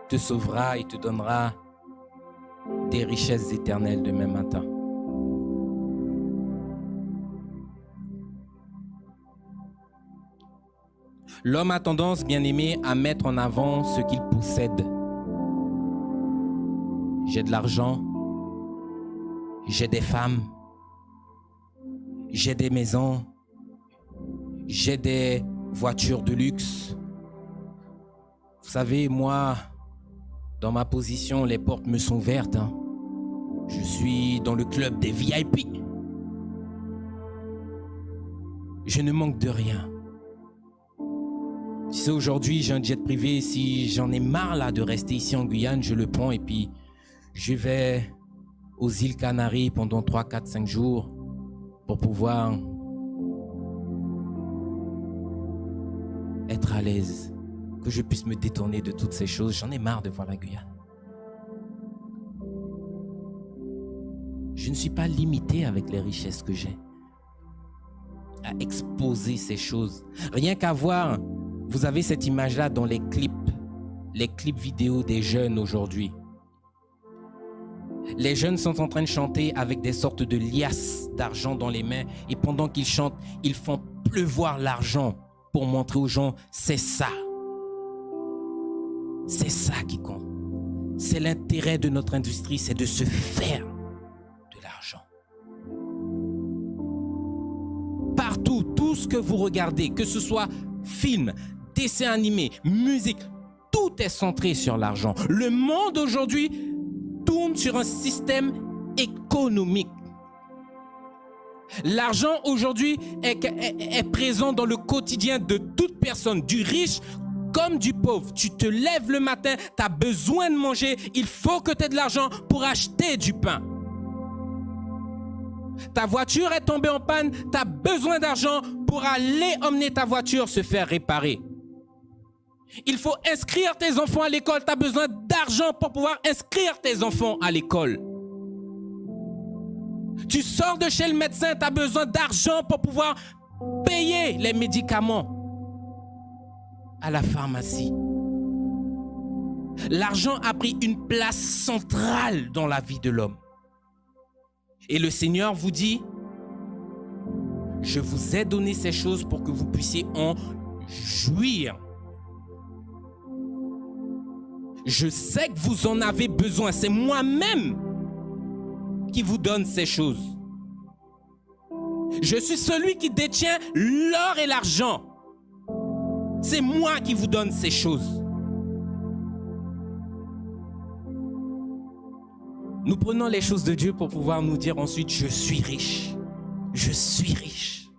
te sauvera et te donnera des richesses éternelles demain matin? L'homme a tendance, bien-aimé, à mettre en avant ce qu'il possède. J'ai de l'argent, j'ai des femmes, j'ai des maisons, j'ai des voitures de luxe. Vous savez, moi, dans ma position, les portes me sont ouvertes. Je suis dans le club des VIP. Je ne manque de rien. Tu sais, aujourd'hui, j'ai un jet privé. Si j'en ai marre là de rester ici en Guyane, je le prends et puis je vais aux îles Canaries pendant 3, 4, 5 jours pour pouvoir être à l'aise, que je puisse me détourner de toutes ces choses. J'en ai marre de voir la Guyane. Je ne suis pas limité avec les richesses que j'ai à exposer ces choses. Rien qu'à voir, vous avez cette image-là dans les clips vidéo des jeunes aujourd'hui. Les jeunes sont en train de chanter avec des sortes de liasses d'argent dans les mains et pendant qu'ils chantent, ils font pleuvoir l'argent pour montrer aux gens, c'est ça. C'est ça qui compte. C'est l'intérêt de notre industrie, c'est de se faire de l'argent. Partout, tout ce que vous regardez, que ce soit film, dessin animé, musique, tout est centré sur l'argent. Le monde aujourd'hui tourne tourne sur un système économique. L'argent aujourd'hui est présent dans le quotidien de toute personne, du riche comme du pauvre. Tu te lèves le matin, tu as besoin de manger, il faut que tu aies de l'argent pour acheter du pain. Ta voiture est tombée en panne, tu as besoin d'argent pour aller emmener ta voiture se faire réparer. Il faut inscrire tes enfants à l'école, tu as besoin d'argent pour pouvoir inscrire tes enfants à l'école. Tu sors de chez le médecin, tu as besoin d'argent pour pouvoir payer les médicaments à la pharmacie. L'argent a pris une place centrale dans la vie de l'homme. Et le Seigneur vous dit, je vous ai donné ces choses pour que vous puissiez en jouir. Je sais que vous en avez besoin. C'est moi-même qui vous donne ces choses. Je suis celui qui détient l'or et l'argent. C'est moi qui vous donne ces choses. Nous prenons les choses de Dieu pour pouvoir nous dire ensuite, je suis riche. Je suis riche.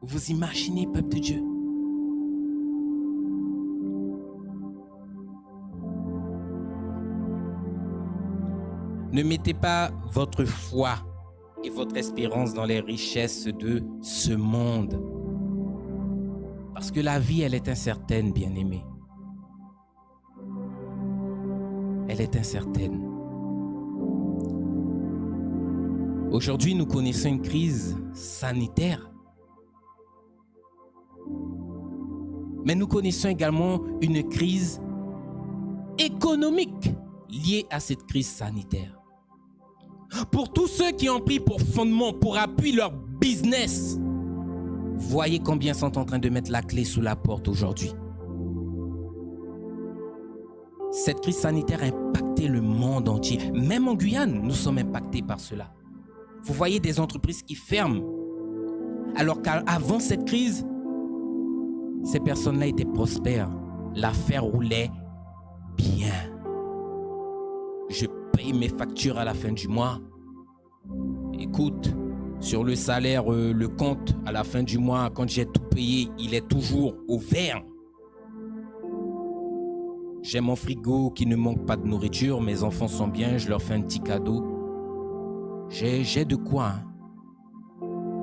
Vous imaginez, peuple de Dieu? Ne mettez pas votre foi et votre espérance dans les richesses de ce monde. Parce que la vie, elle est incertaine, bien-aimés. Elle est incertaine. Aujourd'hui, nous connaissons une crise sanitaire. Mais nous connaissons également une crise économique liée à cette crise sanitaire. Pour tous ceux qui ont pris pour fondement, pour appui leur business, voyez combien sont en train de mettre la clé sous la porte aujourd'hui. Cette crise sanitaire a impacté le monde entier. Même en Guyane, nous sommes impactés par cela. Vous voyez des entreprises qui ferment. Alors qu'avant cette crise, ces personnes-là étaient prospères. L'affaire roulait bien. Je paye mes factures à la fin du mois. Écoute, sur le salaire, le compte à la fin du mois, quand j'ai tout payé, il est toujours au vert. J'ai mon frigo qui ne manque pas de nourriture. Mes enfants sont bien, je leur fais un petit cadeau. J'ai de quoi. Hein.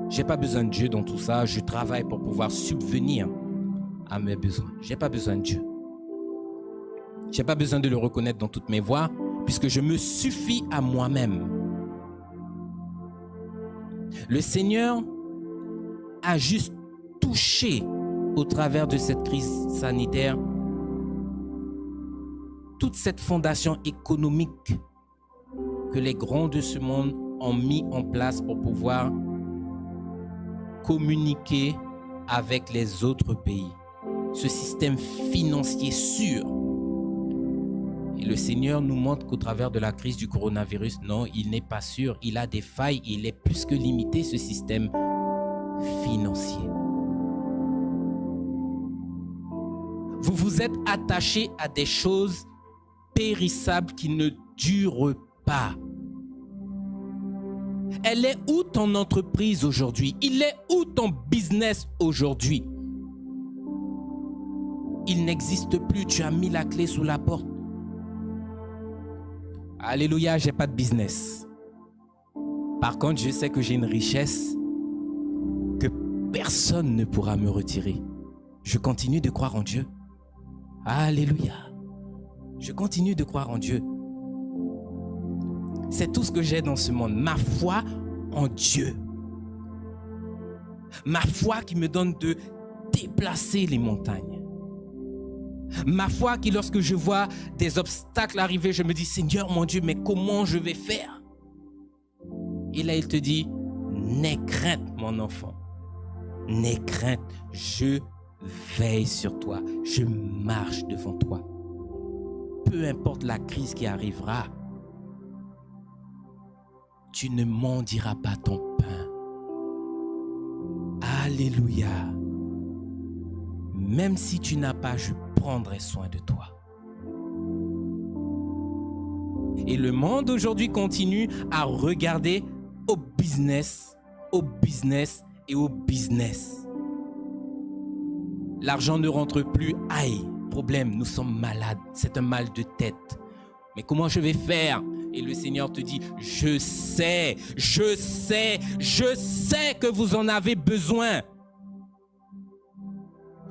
J'ai pas besoin de Dieu dans tout ça. Je travaille pour pouvoir subvenir à mes besoins. J'ai pas besoin de Dieu. J'ai pas besoin de le reconnaître dans toutes mes voies, puisque je me suffis à moi-même. Le Seigneur a juste touché au travers de cette crise sanitaire toute cette fondation économique que les grands de ce monde ont mis en place pour pouvoir communiquer avec les autres pays. Ce système financier sûr. Et le Seigneur nous montre qu'au travers de la crise du coronavirus, non, il n'est pas sûr. Il a des failles. Il est plus que limité, ce système financier. Vous vous êtes attaché à des choses périssables qui ne durent pas. Elle est où ton entreprise aujourd'hui? Il est où ton business aujourd'hui? Il n'existe plus. Tu as mis la clé sous la porte. Alléluia, j'ai pas de business. Par contre, je sais que j'ai une richesse que personne ne pourra me retirer. Je continue de croire en Dieu. Alléluia. Je continue de croire en Dieu. C'est tout ce que j'ai dans ce monde. Ma foi en Dieu. Ma foi qui me donne de déplacer les montagnes. Ma foi qui, lorsque je vois des obstacles arriver, je me dis, Seigneur mon Dieu, mais comment je vais faire? Et là, il te dit, n'aie crainte, mon enfant. N'aie crainte, je veille sur toi. Je marche devant toi. Peu importe la crise qui arrivera, tu ne mendiras pas ton pain. Alléluia. Même si tu n'as pas, je prendrai soin de toi. Et le monde aujourd'hui continue à regarder au business et au business. L'argent ne rentre plus. Aïe, problème, nous sommes malades. C'est un mal de tête. Mais comment je vais faire? Et le Seigneur te dit, je sais que vous en avez besoin.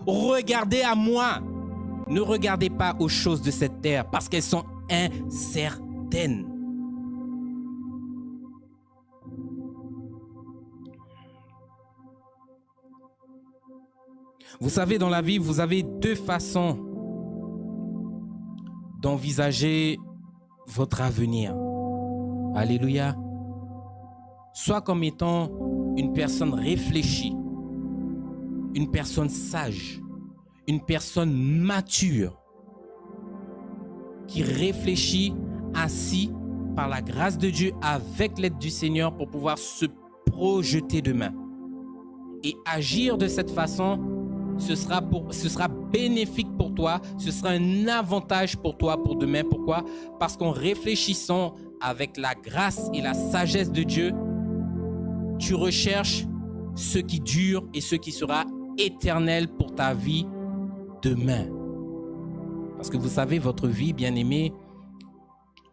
Regardez à moi. Ne regardez pas aux choses de cette terre parce qu'elles sont incertaines. Vous savez, dans la vie, vous avez deux façons d'envisager votre avenir. Alléluia. Soit comme étant une personne réfléchie, une personne sage, une personne mature, qui réfléchit assis par la grâce de Dieu avec l'aide du Seigneur pour pouvoir se projeter demain. Et agir de cette façon, ce sera bénéfique pour toi, ce sera un avantage pour toi pour demain. Pourquoi? Parce qu'en réfléchissant avec la grâce et la sagesse de Dieu, tu recherches ce qui dure et ce qui sera éternel pour ta vie demain. Parce que vous savez, votre vie, bien-aimée,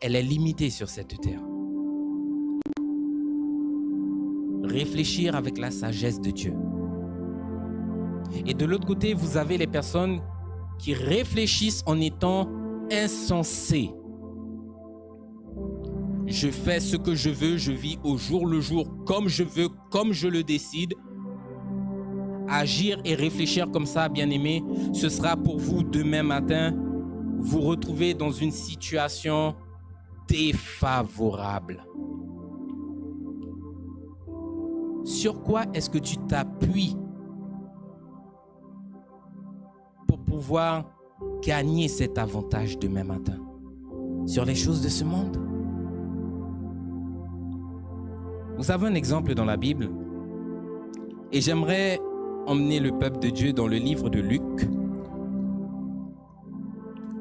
elle est limitée sur cette terre. Réfléchir avec la sagesse de Dieu. Et de l'autre côté, vous avez les personnes qui réfléchissent en étant insensées. Je fais ce que je veux, je vis au jour le jour, comme je veux, comme je le décide. Agir et réfléchir comme ça, bien-aimé, ce sera pour vous demain matin, vous retrouver dans une situation défavorable. Sur quoi est-ce que tu t'appuies pour pouvoir gagner cet avantage demain matin? Sur les choses de ce monde? Vous avez un exemple dans la Bible et j'aimerais emmener le peuple de Dieu dans le livre de Luc.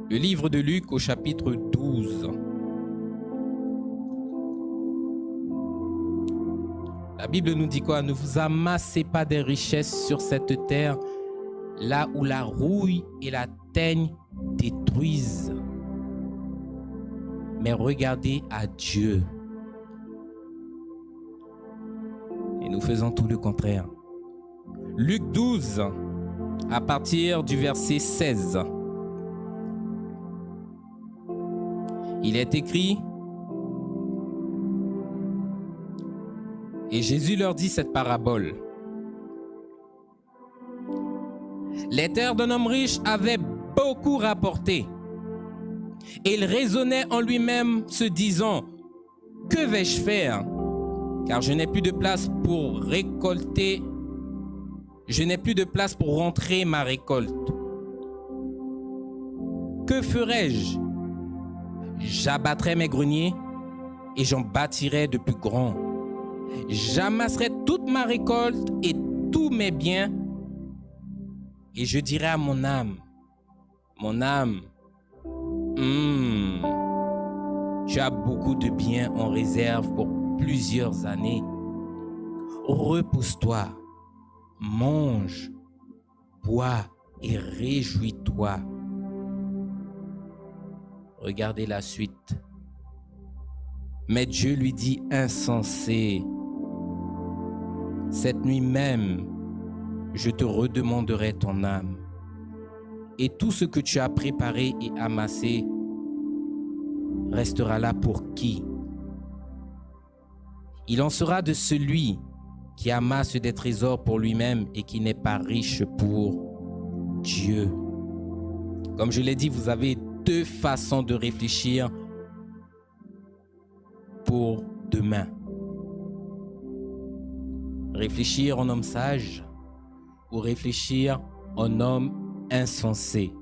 Le livre de Luc au chapitre 12. La Bible nous dit quoi? Ne vous amassez pas des richesses sur cette terre, là où la rouille et la teigne détruisent. Mais regardez à Dieu. Et nous faisons tout le contraire. Luc 12, à partir du verset 16. Il est écrit, et Jésus leur dit cette parabole. Les terres d'un homme riche avaient beaucoup rapporté. Et il raisonnait en lui-même, se disant, que vais-je faire? Car je n'ai plus de place pour récolter. Je n'ai plus de place pour rentrer ma récolte. Que ferai-je? J'abattrai mes greniers et j'en bâtirai de plus grands. J'amasserai toute ma récolte et tous mes biens. Et je dirai à mon âme, tu as beaucoup de biens en réserve pour plusieurs années. Repose-toi, mange, bois et réjouis-toi. Regardez la suite. Mais Dieu lui dit, insensé, cette nuit même, je te redemanderai ton âme. Et tout ce que tu as préparé et amassé restera là pour qui? Il en sera de celui qui amasse des trésors pour lui-même et qui n'est pas riche pour Dieu. Comme je l'ai dit, vous avez deux façons de réfléchir pour demain. Réfléchir en homme sage ou réfléchir en homme insensé.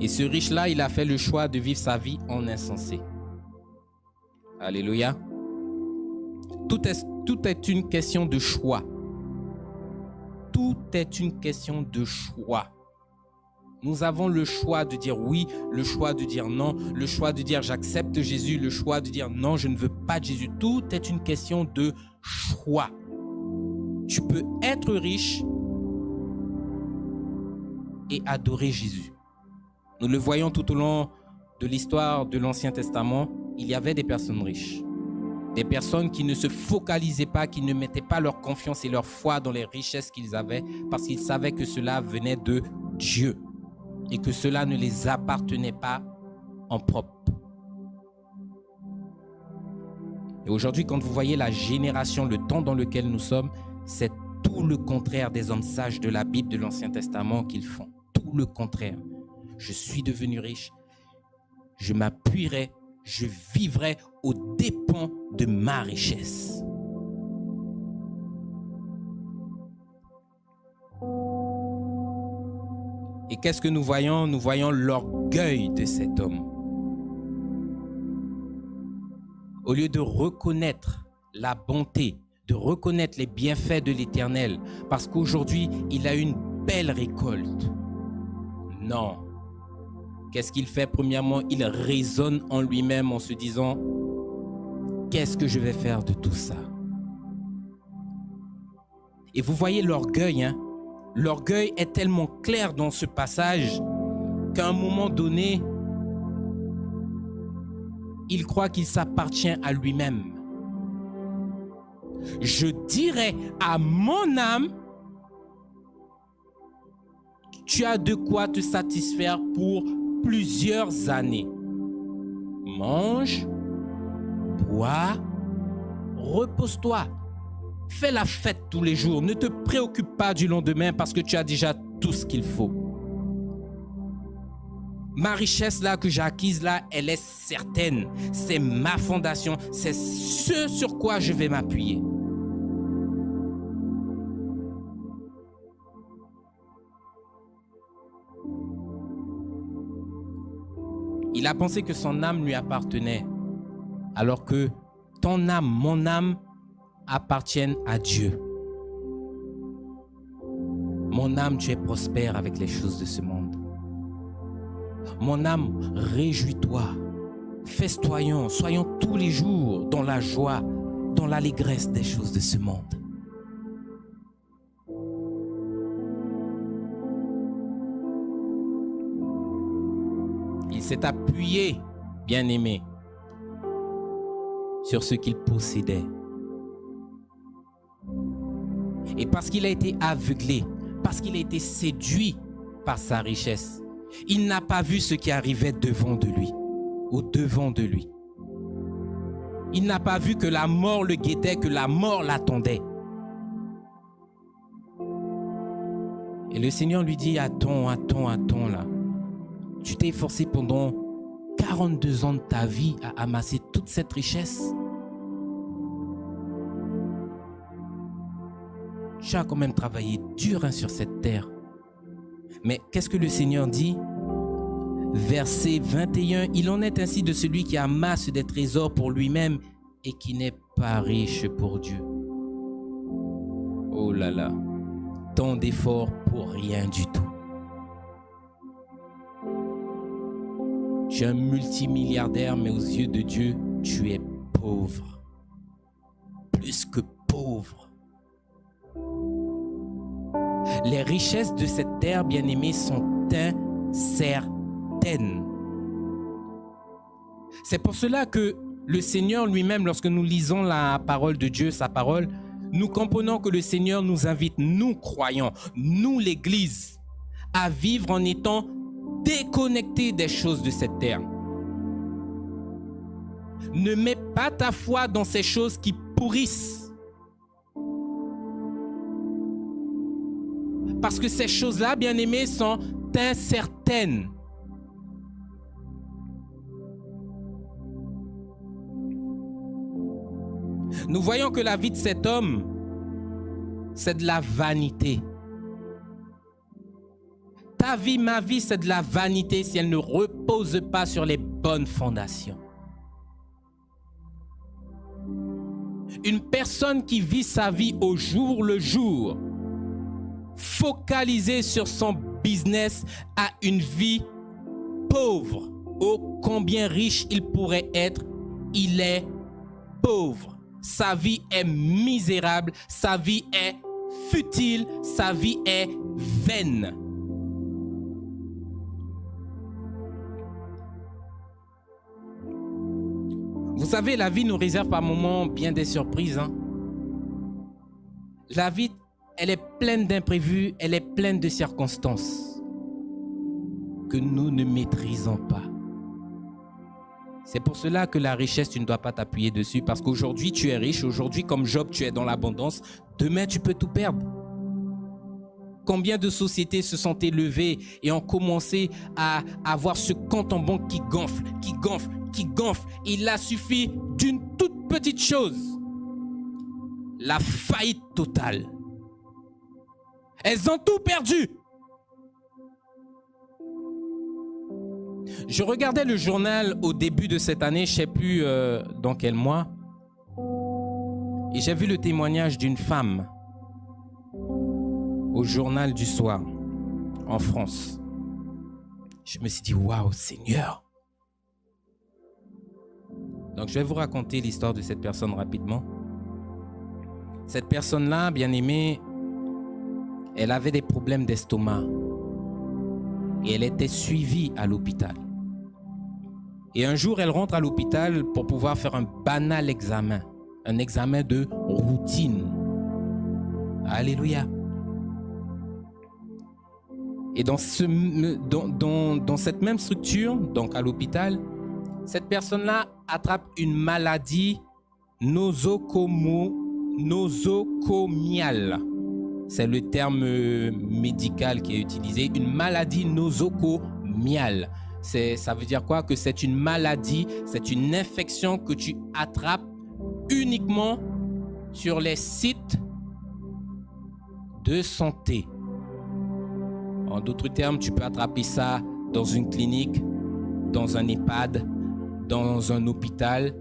Et ce riche-là, il a fait le choix de vivre sa vie en insensé. Alléluia. Tout est une question de choix. Tout est une question de choix. Nous avons le choix de dire oui, le choix de dire non, le choix de dire j'accepte Jésus, le choix de dire non, je ne veux pas de Jésus. Tout est une question de choix. Tu peux être riche et adorer Jésus. Nous le voyons tout au long de l'histoire de l'Ancien Testament. Il y avait des personnes riches. Des personnes qui ne se focalisaient pas, qui ne mettaient pas leur confiance et leur foi dans les richesses qu'ils avaient parce qu'ils savaient que cela venait de Dieu et que cela ne les appartenait pas en propre. Et aujourd'hui, quand vous voyez la génération, le temps dans lequel nous sommes, c'est tout le contraire des hommes sages de la Bible, de l'Ancien Testament qu'ils font. Tout le contraire. Je suis devenu riche, je m'appuierai, je vivrai aux dépens de ma richesse. Et qu'est-ce que nous voyons? Nous voyons l'orgueil de cet homme. Au lieu de reconnaître la bonté, de reconnaître les bienfaits de l'Éternel, parce qu'aujourd'hui, il a une belle récolte. Non. Qu'est-ce qu'il fait? Premièrement, il raisonne en lui-même en se disant « Qu'est-ce que je vais faire de tout ça ?» Et vous voyez l'orgueil, hein? L'orgueil est tellement clair dans ce passage qu'à un moment donné, il croit qu'il s'appartient à lui-même. Je dirais à mon âme, tu as de quoi te satisfaire pour plusieurs années. Mange, bois, repose-toi. Fais la fête tous les jours. Ne te préoccupe pas du lendemain parce que tu as déjà tout ce qu'il faut. Ma richesse là que j'ai acquise là, elle est certaine. C'est ma fondation. C'est ce sur quoi je vais m'appuyer. Il a pensé que son âme lui appartenait, alors que ton âme, mon âme, appartiennent à Dieu. Mon âme, tu es prospère avec les choses de ce monde. Mon âme, réjouis-toi, festoyons, soyons tous les jours dans la joie, dans l'allégresse des choses de ce monde. Il s'est appuyé, bien-aimé, sur ce qu'il possédait. Et parce qu'il a été aveuglé, parce qu'il a été séduit par sa richesse, il n'a pas vu ce qui arrivait devant de lui, au-devant de lui. Il n'a pas vu que la mort le guettait, que la mort l'attendait. Et le Seigneur lui dit, attends là. Tu t'es efforcé pendant 42 ans de ta vie à amasser toute cette richesse. Tu as quand même travaillé dur sur cette terre. Mais qu'est-ce que le Seigneur dit? Verset 21, il en est ainsi de celui qui amasse des trésors pour lui-même et qui n'est pas riche pour Dieu. Oh là là, tant d'efforts pour rien du tout. Tu es un multimilliardaire, mais aux yeux de Dieu, tu es pauvre. Plus que pauvre. Les richesses de cette terre, bien-aimés, sont incertaines. C'est pour cela que le Seigneur lui-même, lorsque nous lisons la parole de Dieu, sa parole, nous comprenons que le Seigneur nous invite, nous croyants, nous l'Église, à vivre en étant déconnectés des choses de cette terre. Ne mets pas ta foi dans ces choses qui pourrissent. Parce que ces choses-là, bien-aimés, sont incertaines. Nous voyons que la vie de cet homme, c'est de la vanité. Ta vie, ma vie, c'est de la vanité si elle ne repose pas sur les bonnes fondations. Une personne qui vit sa vie au jour le jour focalisé sur son business a une vie pauvre. Oh, combien riche il pourrait être, il est pauvre. Sa vie est misérable, sa vie est futile, sa vie est vaine. Vous savez, la vie nous réserve par moments bien des surprises. La vie, elle est pleine d'imprévus, elle est pleine de circonstances que nous ne maîtrisons pas. C'est pour cela que la richesse, tu ne dois pas t'appuyer dessus, parce qu'aujourd'hui, tu es riche. Aujourd'hui, comme Job, tu es dans l'abondance. Demain, tu peux tout perdre. Combien de sociétés se sont élevées et ont commencé à avoir ce compte en banque qui gonfle, qui gonfle, qui gonfle. Il a suffi d'une toute petite chose. La faillite totale. Elles ont tout perdu. Je regardais le journal au début de cette année, je ne sais plus dans quel mois, et j'ai vu le témoignage d'une femme au journal du soir en France. Je me suis dit, waouh, Seigneur. Donc je vais vous raconter l'histoire de cette personne rapidement. Cette personne-là, bien aimée, elle avait des problèmes d'estomac et elle était suivie à l'hôpital. Et un jour, elle rentre à l'hôpital pour pouvoir faire un banal examen, un examen de routine. Alléluia. Et dans cette même structure, donc à l'hôpital, cette personne-là attrape une maladie nosocomiale. C'est le terme médical qui est utilisé, une maladie nosocomiale. Ça veut dire quoi? Que c'est une maladie, c'est une infection que tu attrapes uniquement sur les sites de santé. En d'autres termes, tu peux attraper ça dans une clinique, dans un EHPAD, dans un hôpital,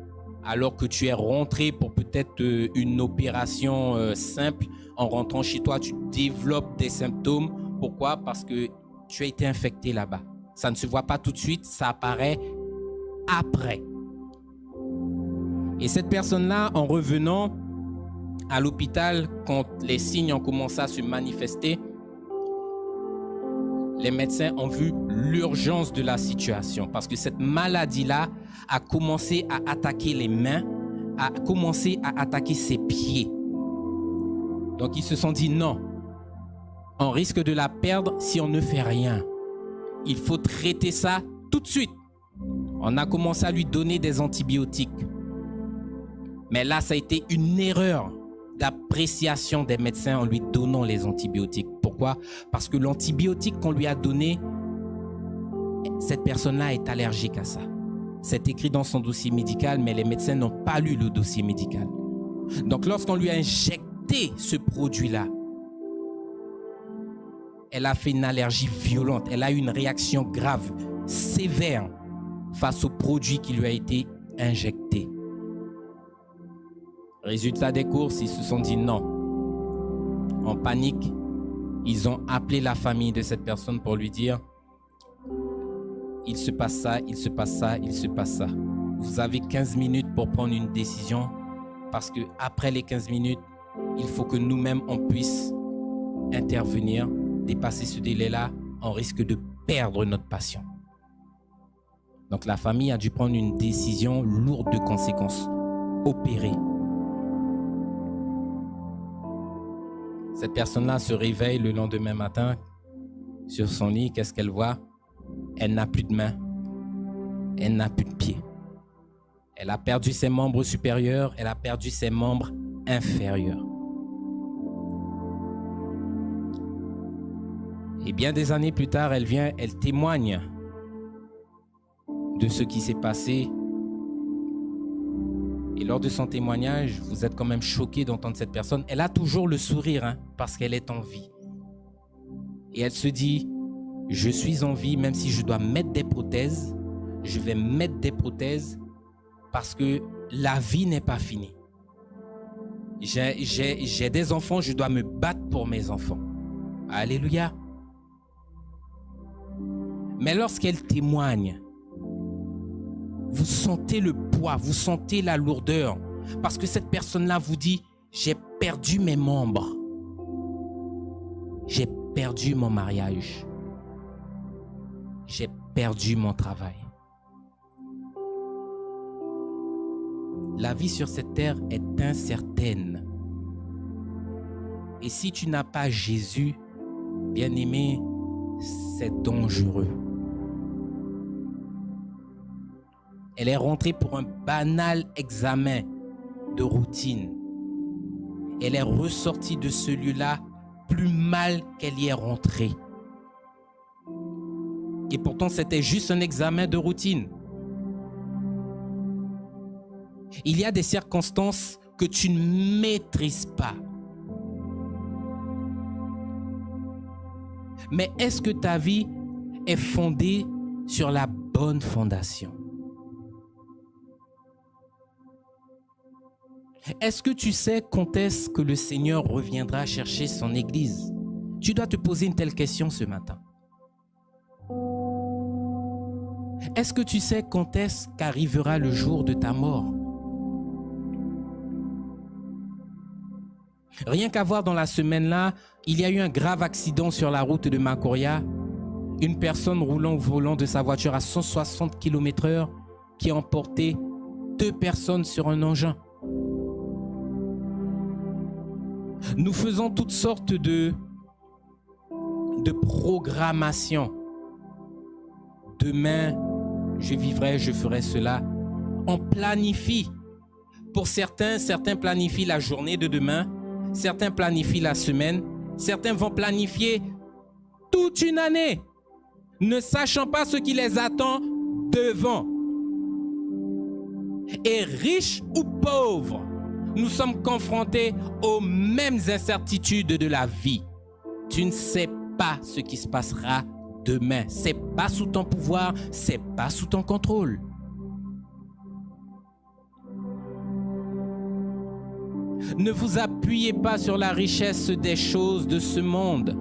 alors que tu es rentré pour peut-être une opération simple. En rentrant chez toi, tu développes des symptômes. Pourquoi? Parce que tu as été infecté là-bas. Ça ne se voit pas tout de suite, ça apparaît après. Et cette personne-là, en revenant à l'hôpital, quand les signes ont commencé à se manifester, les médecins ont vu l'urgence de la situation parce que cette maladie-là a commencé à attaquer les mains, a commencé à attaquer ses pieds. Donc ils se sont dit non, on risque de la perdre si on ne fait rien. Il faut traiter ça tout de suite. On a commencé à lui donner des antibiotiques. Mais là, ça a été une erreur d'appréciation des médecins en lui donnant les antibiotiques. Pourquoi? Parce que l'antibiotique qu'on lui a donné, cette personne-là est allergique à ça. C'est écrit dans son dossier médical, mais les médecins n'ont pas lu le dossier médical. Donc, lorsqu'on lui a injecté ce produit-là, elle a fait une allergie violente. Elle a eu une réaction grave, sévère, face au produit qui lui a été injecté. Résultat des courses, ils se sont dit non. En panique, ils ont appelé la famille de cette personne pour lui dire « Il se passe ça, il se passe ça, il se passe ça. Vous avez 15 minutes pour prendre une décision parce qu'après les 15 minutes, il faut que nous-mêmes, on puisse intervenir. Dépasser ce délai-là, on risque de perdre notre patient. » Donc la famille a dû prendre une décision lourde de conséquences. Opérer. Cette personne-là se réveille le lendemain matin sur son lit. Qu'est-ce qu'elle voit? Elle n'a plus de main. Elle n'a plus de pied. Elle a perdu ses membres supérieurs. Elle a perdu ses membres inférieurs. Et bien des années plus tard, elle vient, elle témoigne de ce qui s'est passé. Et lors de son témoignage, vous êtes quand même choqué d'entendre cette personne. Elle a toujours le sourire parce qu'elle est en vie. Et elle se dit, je suis en vie, même si je dois mettre des prothèses, je vais mettre des prothèses parce que la vie n'est pas finie. J'ai des enfants, je dois me battre pour mes enfants. Alléluia. Mais lorsqu'elle témoigne, vous sentez le poids, vous sentez la lourdeur. Parce que cette personne-là vous dit, j'ai perdu mes membres. J'ai perdu mon mariage. J'ai perdu mon travail. La vie sur cette terre est incertaine. Et si tu n'as pas Jésus, bien-aimé, c'est dangereux. Elle est rentrée pour un banal examen de routine. Elle est ressortie de ce lieu-là plus mal qu'elle y est rentrée. Et pourtant, c'était juste un examen de routine. Il y a des circonstances que tu ne maîtrises pas. Mais est-ce que ta vie est fondée sur la bonne fondation? Est-ce que tu sais quand est-ce que le Seigneur reviendra chercher son Église? Tu dois te poser une telle question ce matin. Est-ce que tu sais quand est-ce qu'arrivera le jour de ta mort? Rien qu'à voir dans la semaine-là, il y a eu un grave accident sur la route de Macoria. Une personne roulant au volant de sa voiture à 160 km/h qui a emporté 2 personnes sur un engin. Nous faisons toutes sortes de programmations. Demain, je vivrai, je ferai cela. On planifie. Pour certains planifient la journée de demain. Certains planifient la semaine. Certains vont planifier toute une année, ne sachant pas ce qui les attend devant. Et riches ou pauvres, nous sommes confrontés aux mêmes incertitudes de la vie. Tu ne sais pas ce qui se passera demain. C'est pas sous ton pouvoir, c'est pas sous ton contrôle. Ne vous appuyez pas sur la richesse des choses de ce monde.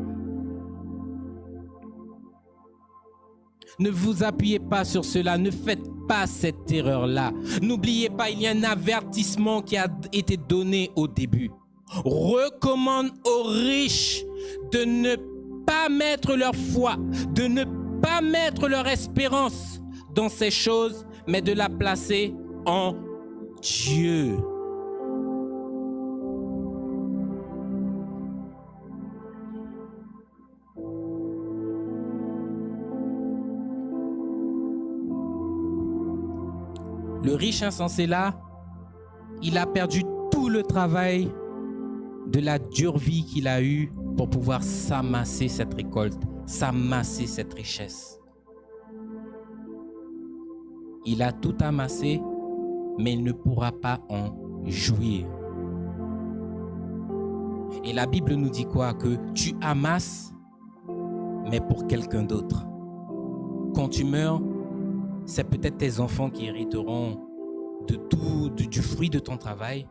Ne vous appuyez pas sur cela. Ne faites pas cette erreur-là. N'oubliez pas, il y a un avertissement qui a été donné au début. Recommande aux riches de ne pas mettre leur foi, de ne pas mettre leur espérance dans ces choses, mais de la placer en Dieu. Le riche insensé là, il a perdu tout le travail de la dure vie qu'il a eue pour pouvoir s'amasser cette récolte, s'amasser cette richesse. Il a tout amassé, mais il ne pourra pas en jouir. Et la Bible nous dit quoi? Que tu amasses, mais pour quelqu'un d'autre. Quand tu meurs, c'est peut-être tes enfants qui hériteront du fruit de ton travail,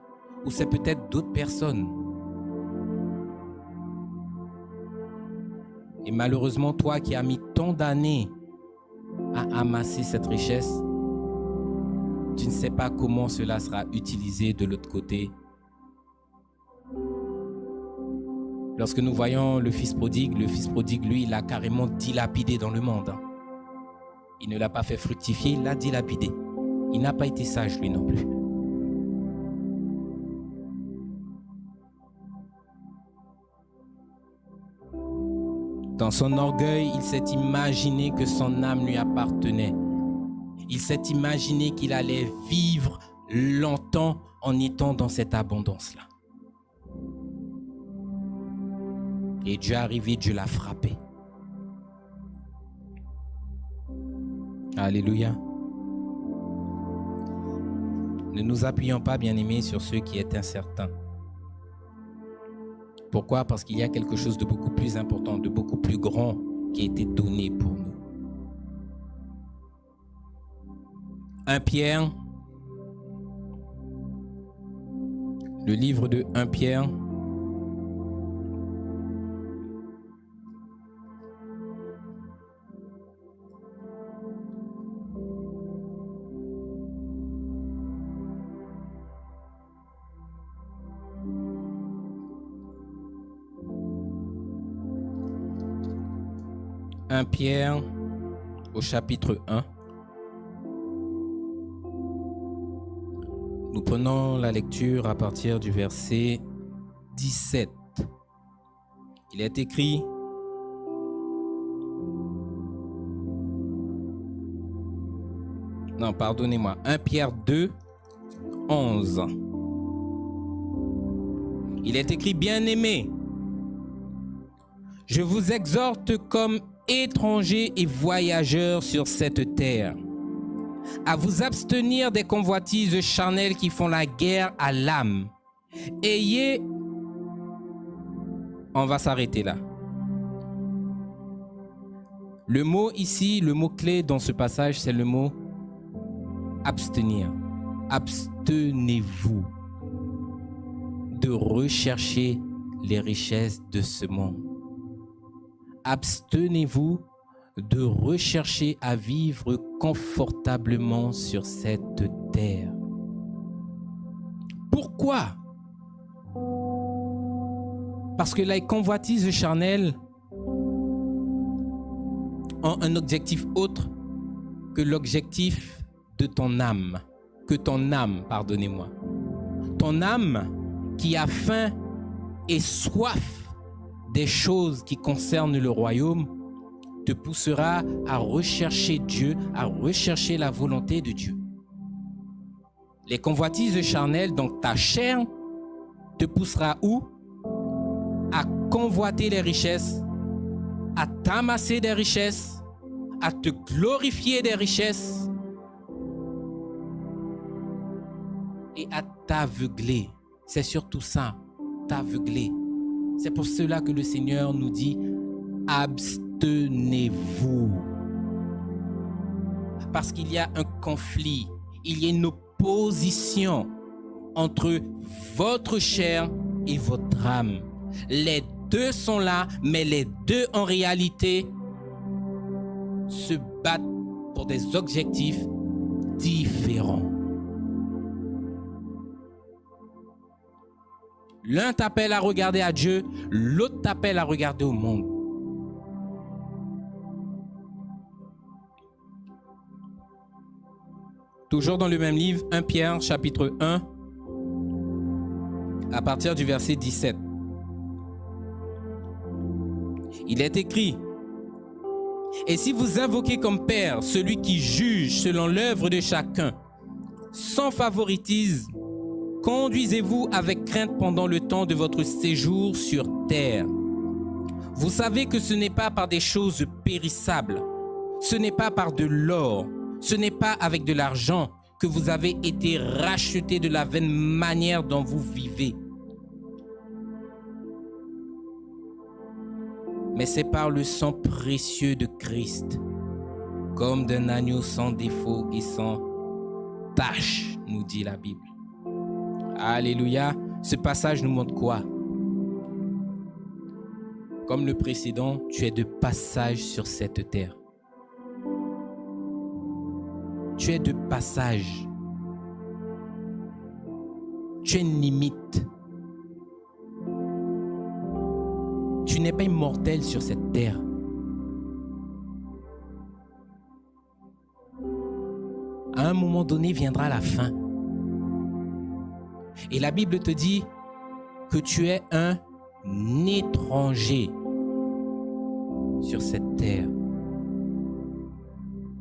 ou c'est peut-être d'autres personnes. Et malheureusement, toi qui as mis tant d'années à amasser cette richesse, tu ne sais pas comment cela sera utilisé de l'autre côté. Lorsque nous voyons le fils prodigue, lui, il a carrément dilapidé dans le monde. Il ne l'a pas fait fructifier, il l'a dilapidé. Il n'a pas été sage, lui non plus. Dans son orgueil, il s'est imaginé que son âme lui appartenait. Il s'est imaginé qu'il allait vivre longtemps en étant dans cette abondance-là. Et Dieu est arrivé, Dieu l'a frappé. Alléluia. Ne nous appuyons pas, bien-aimés, sur ce qui est incertain. Pourquoi? Parce qu'il y a quelque chose de beaucoup plus important, de beaucoup plus grand qui a été donné pour nous. 1 Pierre, le livre de 1 Pierre, 1 Pierre au chapitre 1. Nous prenons la lecture à partir du verset 17. Il est écrit: non, pardonnez-moi, 1 Pierre 2, 11. Il est écrit: bien-aimés, je vous exhorte comme étrangers et voyageurs sur cette terre, à vous abstenir des convoitises charnelles qui font la guerre à l'âme. Ayez... On va s'arrêter là. Le mot ici, le mot clé dans ce passage, c'est le mot abstenir. Abstenez-vous de rechercher les richesses de ce monde. Abstenez-vous de rechercher à vivre confortablement sur cette terre. Pourquoi? Parce que les convoitises charnelles ont un objectif autre que l'objectif de ton âme. Pardonnez-moi. Ton âme qui a faim et soif des choses qui concernent le royaume te poussera à rechercher Dieu, à rechercher la volonté de Dieu. Les convoitises charnelles, donc ta chair, te poussera où? À convoiter les richesses, à t'amasser des richesses, à te glorifier des richesses et à t'aveugler. C'est surtout ça, t'aveugler. C'est pour cela que le Seigneur nous dit: abstenez-vous. Parce qu'il y a un conflit, il y a une opposition entre votre chair et votre âme. Les deux sont là, mais les deux en réalité se battent pour des objectifs différents. L'un t'appelle à regarder à Dieu, l'autre t'appelle à regarder au monde. Toujours dans le même livre, 1 Pierre, chapitre 1, à partir du verset 17. Il est écrit: et si vous invoquez comme Père celui qui juge selon l'œuvre de chacun, sans favoritisme, conduisez-vous avec crainte pendant le temps de votre séjour sur terre. Vous savez que ce n'est pas par des choses périssables, ce n'est pas par de l'or, ce n'est pas avec de l'argent que vous avez été rachetés de la vaine manière dont vous vivez. Mais c'est par le sang précieux de Christ, comme d'un agneau sans défaut et sans tache, nous dit la Bible. Alléluia. Ce passage nous montre quoi? Comme le précédent, tu es de passage sur cette terre. Tu es de passage. Tu es une limite. Tu n'es pas immortel sur cette terre. À un moment donné viendra la fin. Et la Bible te dit que tu es un étranger sur cette terre.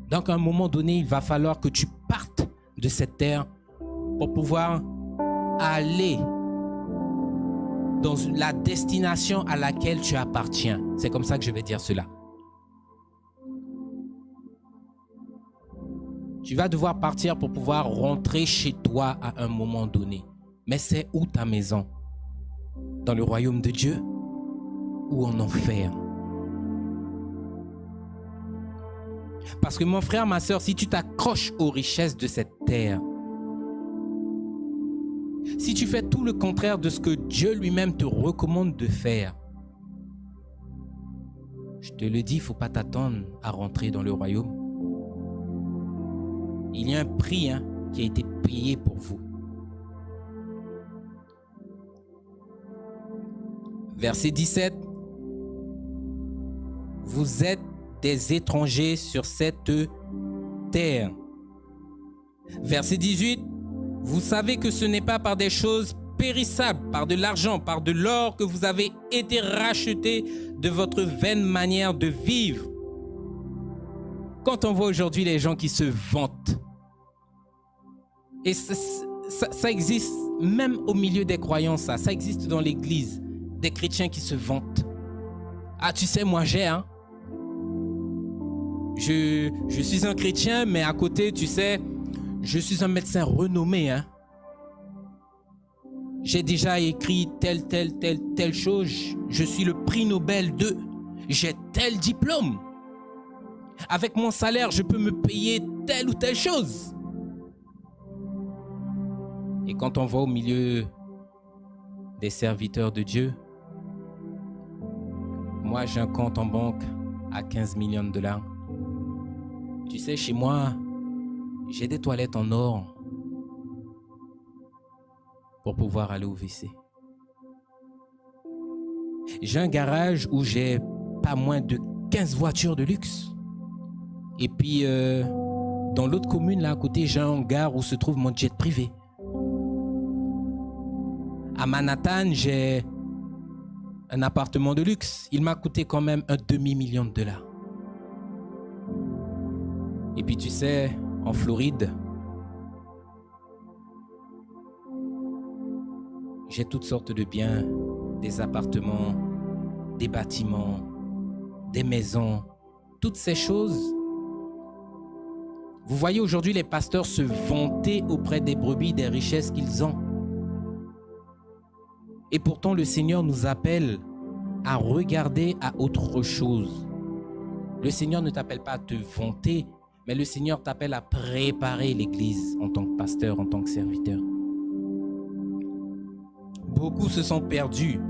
Donc à un moment donné, il va falloir que tu partes de cette terre pour pouvoir aller dans la destination à laquelle tu appartiens. C'est comme ça que je vais dire cela. Tu vas devoir partir pour pouvoir rentrer chez toi à un moment donné. Mais c'est où ta maison? Dans le royaume de Dieu ou en enfer? Parce que mon frère, ma soeur, si tu t'accroches aux richesses de cette terre, si tu fais tout le contraire de ce que Dieu lui-même te recommande de faire, je te le dis, il ne faut pas t'attendre à rentrer dans le royaume. Il y a un prix qui a été payé pour vous. Verset 17. Vous êtes des étrangers sur cette terre. Verset 18, vous savez que ce n'est pas par des choses périssables, par de l'argent, par de l'or que vous avez été rachetés de votre vaine manière de vivre. Quand on voit aujourd'hui les gens qui se vantent, et ça existe même au milieu des croyants, ça existe dans l'église, des chrétiens qui se vantent. Ah, tu sais, moi j'ai, hein. Je suis un chrétien, mais à côté, tu sais, je suis un médecin renommé, hein. J'ai déjà écrit telle chose. Je suis le prix Nobel de... J'ai tel diplôme. Avec mon salaire, je peux me payer telle ou telle chose. Et quand on va au milieu des serviteurs de Dieu, moi j'ai un compte en banque à 15 millions de dollars. Tu sais, chez moi, j'ai des toilettes en or pour pouvoir aller au WC. J'ai un garage où j'ai pas moins de 15 voitures de luxe. Et puis, dans l'autre commune, là à côté, j'ai un hangar où se trouve mon jet privé. À Manhattan, j'ai un appartement de luxe. Il m'a coûté quand même un demi-million de dollars. Et puis, tu sais, en Floride, j'ai toutes sortes de biens, des appartements, des bâtiments, des maisons, toutes ces choses. Vous voyez aujourd'hui les pasteurs se vanter auprès des brebis des richesses qu'ils ont. Et pourtant le Seigneur nous appelle à regarder à autre chose. Le Seigneur ne t'appelle pas à te vanter, mais le Seigneur t'appelle à préparer l'Église en tant que pasteur, en tant que serviteur. Beaucoup se sont perdus.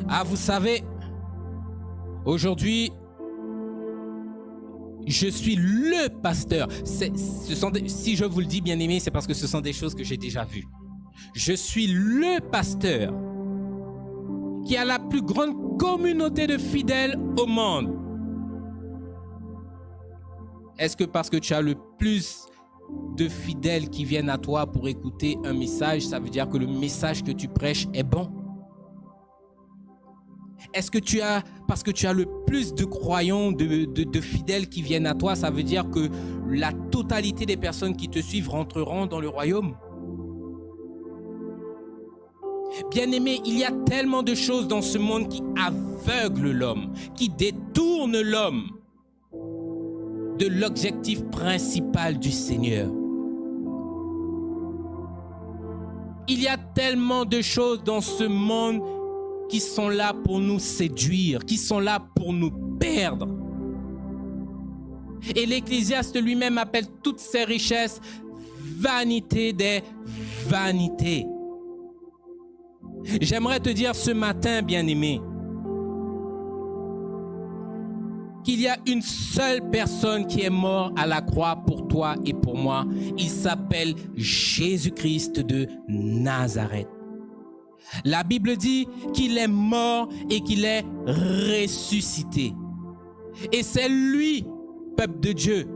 Ah, vous savez, aujourd'hui, je suis le pasteur. Si je vous le dis, bien aimé, c'est parce que ce sont des choses que j'ai déjà vues. Je suis le pasteur qui a la plus grande communauté de fidèles au monde. Est-ce que parce que tu as le plus de fidèles qui viennent à toi pour écouter un message, ça veut dire que le message que tu prêches est bon? Est-ce que parce que tu as le plus de croyants, de fidèles qui viennent à toi, ça veut dire que la totalité des personnes qui te suivent rentreront dans le royaume? Bien-aimé, il y a tellement de choses dans ce monde qui aveuglent l'homme, qui détournent l'homme de l'objectif principal du Seigneur. Il y a tellement de choses dans ce monde qui sont là pour nous séduire, qui sont là pour nous perdre. Et l'Ecclésiaste lui-même appelle toutes ces richesses vanité des vanités. J'aimerais te dire ce matin, bien-aimé, qu'il y a une seule personne qui est morte à la croix pour toi et pour moi. Il s'appelle Jésus-Christ de Nazareth. La Bible dit qu'il est mort et qu'il est ressuscité. Et c'est lui, peuple de Dieu,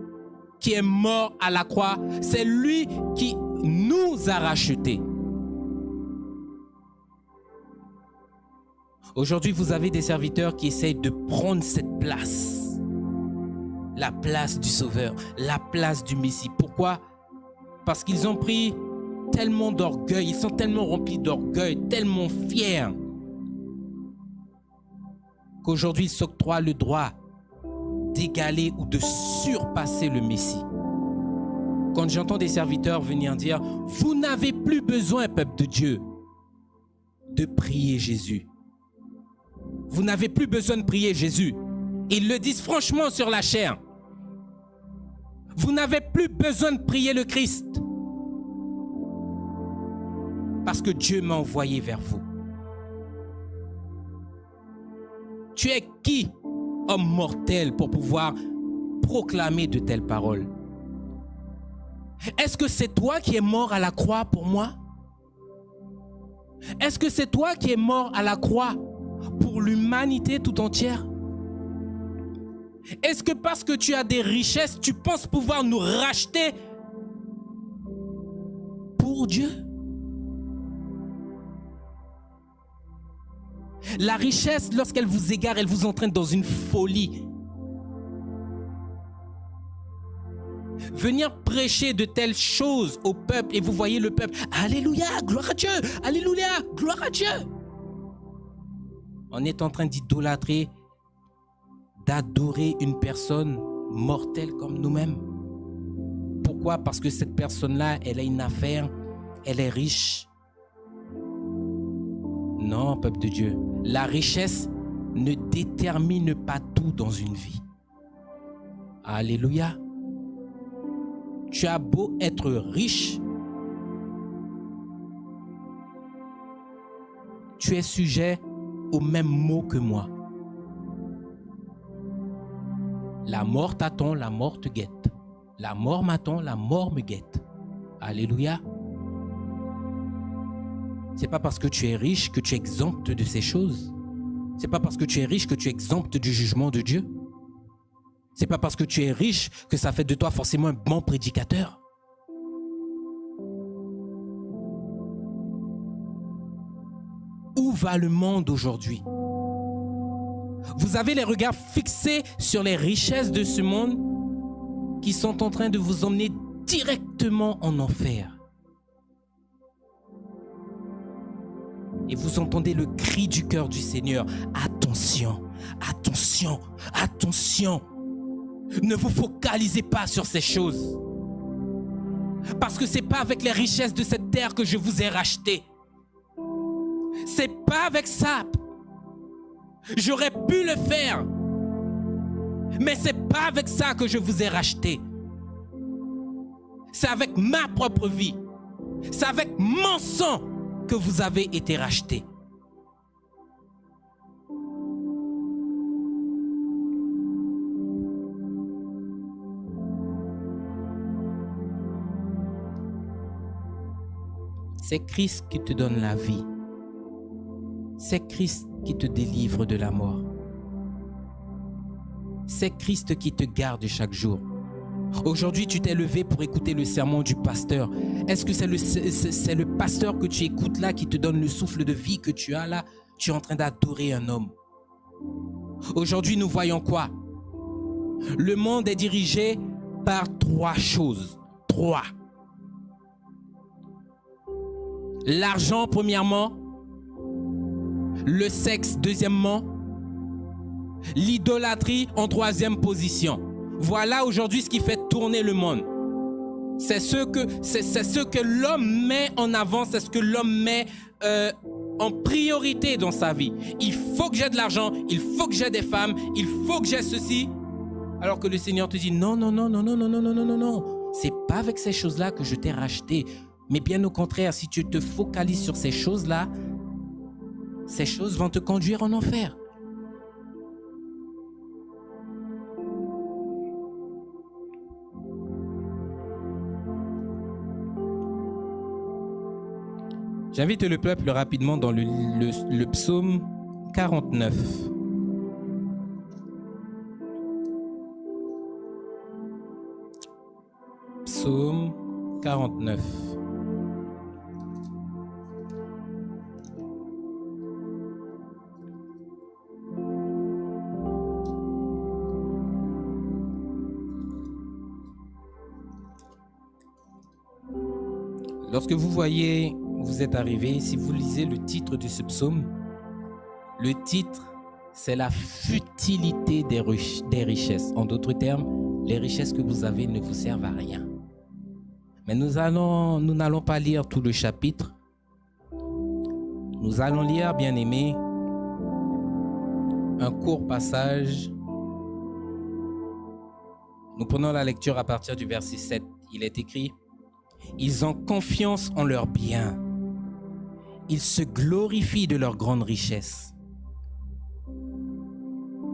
qui est mort à la croix. C'est lui qui nous a rachetés. Aujourd'hui, vous avez des serviteurs qui essayent de prendre cette place. La place du Sauveur, la place du Messie. Pourquoi? Parce qu'ils ont pris tellement d'orgueil, ils sont tellement remplis d'orgueil, tellement fiers, qu'aujourd'hui ils s'octroient le droit d'égaler ou de surpasser le Messie. Quand j'entends des serviteurs venir dire « Vous n'avez plus besoin, peuple de Dieu, de prier Jésus. Vous n'avez plus besoin de prier Jésus. » Ils le disent franchement sur la chair. Vous n'avez plus besoin de prier le Christ. Parce que Dieu m'a envoyé vers vous. Tu es qui, homme mortel, pour pouvoir proclamer de telles paroles? Est-ce que c'est toi qui es mort à la croix pour moi? Est-ce que c'est toi qui es mort à la croix pour l'humanité tout entière? Est-ce que parce que tu as des richesses, tu penses pouvoir nous racheter pour Dieu? La richesse, lorsqu'elle vous égare, elle vous entraîne dans une folie. Venir prêcher de telles choses au peuple et vous voyez le peuple, alléluia, gloire à Dieu, alléluia, gloire à Dieu. On est en train d'idolâtrer, d'adorer une personne mortelle comme nous-mêmes. Pourquoi? Parce que cette personne-là, elle a une affaire, elle est riche. Non, peuple de Dieu, la richesse ne détermine pas tout dans une vie. Alléluia. Tu as beau être riche, tu es sujet aux mêmes maux que moi. La mort t'attend, la mort te guette. La mort m'attend, la mort me guette. Alléluia. C'est pas parce que tu es riche que tu es exempt de ces choses. C'est pas parce que tu es riche que tu es exempt du jugement de Dieu. C'est pas parce que tu es riche que ça fait de toi forcément un bon prédicateur. Où va le monde aujourd'hui? Vous avez les regards fixés sur les richesses de ce monde qui sont en train de vous emmener directement en enfer. Et vous entendez le cri du cœur du Seigneur. Attention, attention, attention. Ne vous focalisez pas sur ces choses. Parce que ce n'est pas avec les richesses de cette terre que je vous ai racheté. Ce n'est pas avec ça. J'aurais pu le faire. Mais ce n'est pas avec ça que je vous ai racheté. C'est avec ma propre vie. C'est avec mon sang que vous avez été rachetés. C'est Christ qui te donne la vie. C'est Christ qui te délivre de la mort. C'est Christ qui te garde chaque jour. Aujourd'hui, tu t'es levé pour écouter le sermon du pasteur. Est-ce que c'est le pasteur que tu écoutes là qui te donne le souffle de vie que tu as là? Tu es en train d'adorer un homme. Aujourd'hui, nous voyons quoi? Le monde est dirigé par trois choses. Trois. L'argent, premièrement. Le sexe, deuxièmement. L'idolâtrie, en troisième position. Voilà aujourd'hui ce qui fait tourner le monde. C'est ce que l'homme met en avant, c'est ce que l'homme met en priorité dans sa vie. Il faut que j'ai de l'argent, il faut que j'ai des femmes, il faut que j'ai ceci. Alors que le Seigneur te dit non, non, non, non, non, non, non, non, non, non, non. C'est pas avec ces choses-là que je t'ai racheté. Mais bien au contraire, si tu te focalises sur ces choses-là, ces choses vont te conduire en enfer. J'invite le peuple rapidement dans le psaume 49. Psaume 49. Lorsque vous voyez, vous êtes arrivé, si vous lisez le titre de ce psaume, le titre, c'est la futilité des richesses. En d'autres termes, les richesses que vous avez ne vous servent à rien. Mais nous n'allons pas lire tout le chapitre. Nous allons lire, bien-aimés, un court passage. Nous prenons la lecture à partir du verset 7. Il est écrit: ils ont confiance en leurs biens. Ils se glorifient de leur grande richesse.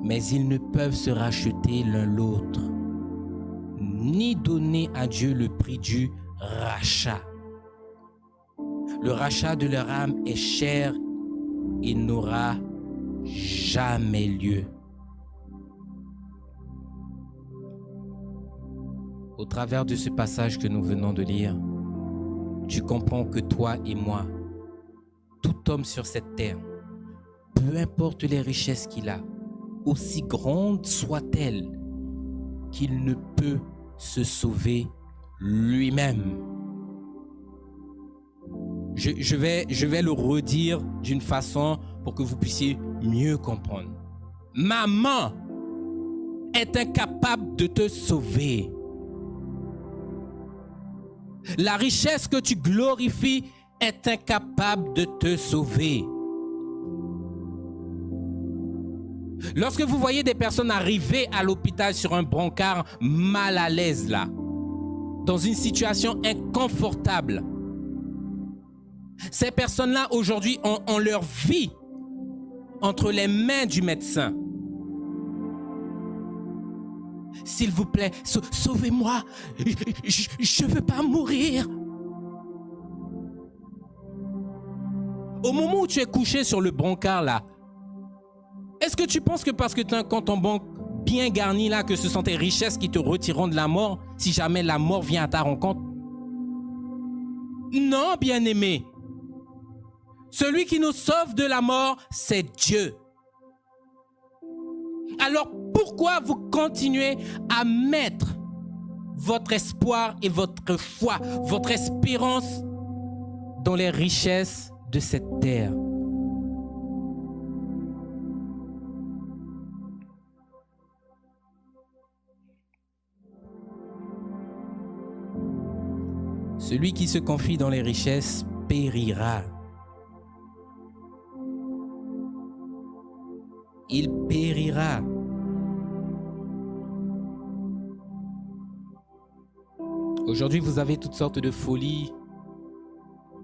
Mais ils ne peuvent se racheter l'un l'autre, ni donner à Dieu le prix du rachat. Le rachat de leur âme est cher et n'aura jamais lieu. Au travers de ce passage que nous venons de lire, tu comprends que toi et moi, tout homme sur cette terre, peu importe les richesses qu'il a, aussi grandes soient-elles, qu'il ne peut se sauver lui-même. Je vais le redire d'une façon pour que vous puissiez mieux comprendre. Maman est incapable de te sauver. La richesse que tu glorifies est incapable de te sauver. Lorsque vous voyez des personnes arriver à l'hôpital sur un brancard mal à l'aise là, dans une situation inconfortable, ces personnes-là aujourd'hui ont leur vie entre les mains du médecin. S'il vous plaît, sauvez-moi, je ne veux pas mourir. Au moment où tu es couché sur le brancard là, est-ce que tu penses que parce que tu as un compte en banque bien garni là, que ce sont tes richesses qui te retireront de la mort si jamais la mort vient à ta rencontre? Non, bien-aimé. Celui qui nous sauve de la mort, c'est Dieu. Alors pourquoi vous continuez à mettre votre espoir et votre foi, votre espérance dans les richesses de cette terre? Celui qui se confie dans les richesses périra. Il périra. Aujourd'hui, vous avez toutes sortes de folies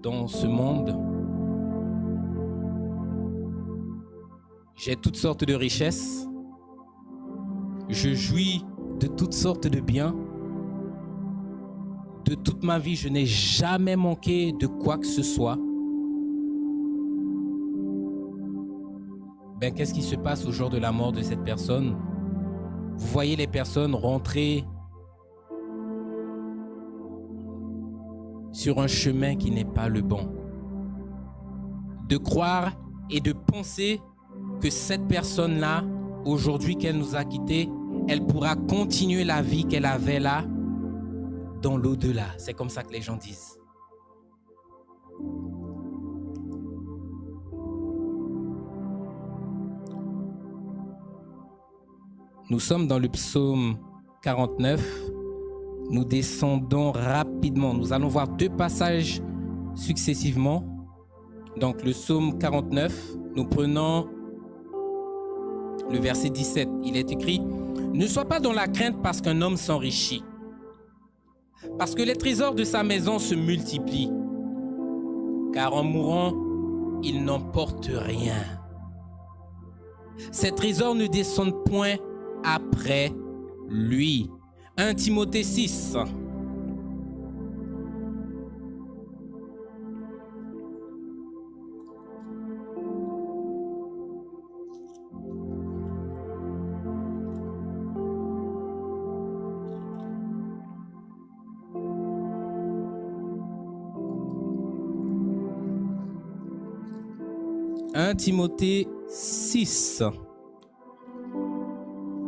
dans ce monde. J'ai toutes sortes de richesses. Je jouis de toutes sortes de biens. De toute ma vie, je n'ai jamais manqué de quoi que ce soit. Ben, qu'est-ce qui se passe au jour de la mort de cette personne? Vous voyez les personnes rentrer sur un chemin qui n'est pas le bon. De croire et de penser que cette personne-là, aujourd'hui qu'elle nous a quittés, elle pourra continuer la vie qu'elle avait là, dans l'au-delà. C'est comme ça que les gens disent. Nous sommes dans le psaume 49. Nous descendons rapidement. Nous allons voir deux passages successivement. Donc le psaume 49, nous prenons le verset 17. Il est écrit: « Ne sois pas dans la crainte parce qu'un homme s'enrichit, parce que les trésors de sa maison se multiplient, car en mourant, il n'emporte rien. Ses trésors ne descendent point après lui. » 1 Timothée 6. Timothée 6.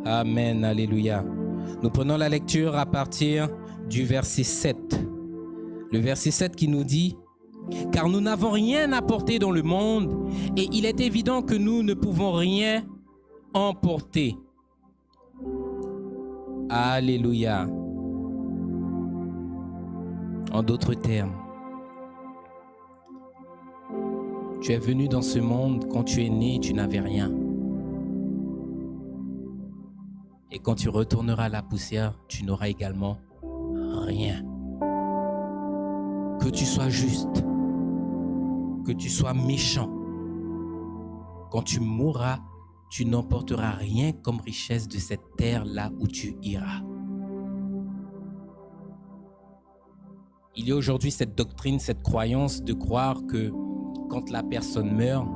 Amen, alléluia. Nous prenons la lecture à partir du verset 7. Le verset 7 qui nous dit: « Car nous n'avons rien apporté dans le monde, et il est évident que nous ne pouvons rien emporter. » Alléluia. En d'autres termes, tu es venu dans ce monde, quand tu es né, tu n'avais rien. Et quand tu retourneras à la poussière, tu n'auras également rien. Que tu sois juste, que tu sois méchant, quand tu mourras, tu n'emporteras rien comme richesse de cette terre là où tu iras. Il y a aujourd'hui cette doctrine, cette croyance de croire que quand la personne meurt,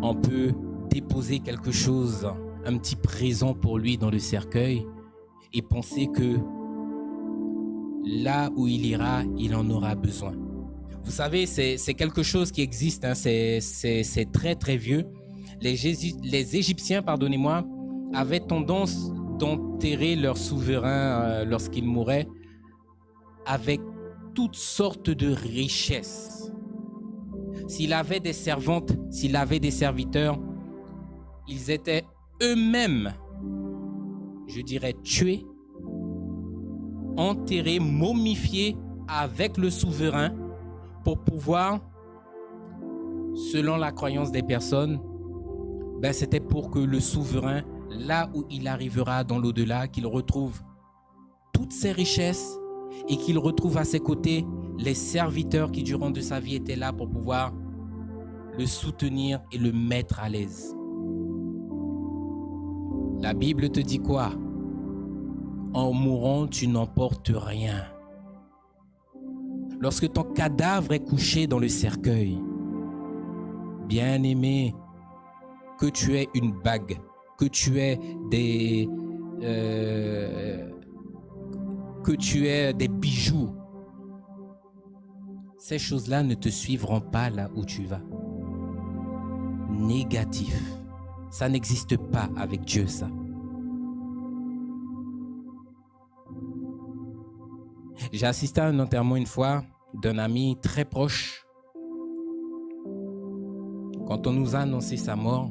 on peut déposer quelque chose, un petit présent pour lui dans le cercueil, et penser que là où il ira, il en aura besoin. Vous savez, c'est quelque chose qui existe, hein, c'est très très vieux. Les Égyptiens, pardonnez-moi, avaient tendance d'enterrer leur souverain lorsqu'il mourait avec toutes sortes de richesses. S'il avait des servantes, s'il avait des serviteurs, ils étaient eux-mêmes, je dirais, tués, enterrés, momifiés avec le souverain pour pouvoir, selon la croyance des personnes, c'était pour que le souverain, là où il arrivera dans l'au-delà, qu'il retrouve toutes ses richesses et qu'il retrouve à ses côtés les serviteurs qui, durant de sa vie, étaient là pour pouvoir le soutenir et le mettre à l'aise. La Bible te dit quoi? En mourant, tu n'emportes rien. Lorsque ton cadavre est couché dans le cercueil, bien-aimé, que tu aies une bague, que tu aies des bijoux, ces choses-là ne te suivront pas là où tu vas. Négatif. Ça n'existe pas avec Dieu, ça. J'ai assisté à un enterrement une fois d'un ami très proche. Quand on nous a annoncé sa mort,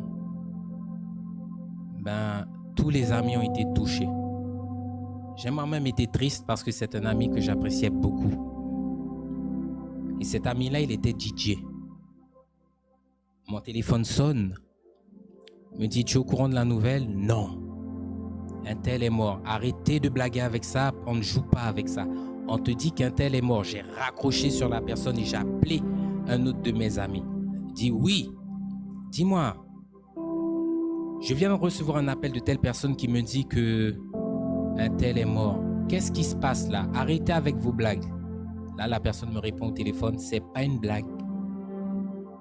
tous les amis ont été touchés. J'ai moi-même été triste parce que c'est un ami que j'appréciais beaucoup. Et cet ami-là, il était DJ. Mon téléphone sonne. Il me dit, tu es au courant de la nouvelle? Non. Un tel est mort. Arrêtez de blaguer avec ça. On ne joue pas avec ça. On te dit qu'un tel est mort. J'ai raccroché sur la personne et j'ai appelé un autre de mes amis. Il dit, oui. Dis-moi, je viens de recevoir un appel de telle personne qui me dit que un tel est mort. Qu'est-ce qui se passe là? Arrêtez avec vos blagues. Là, la personne me répond au téléphone, c'est pas une blague.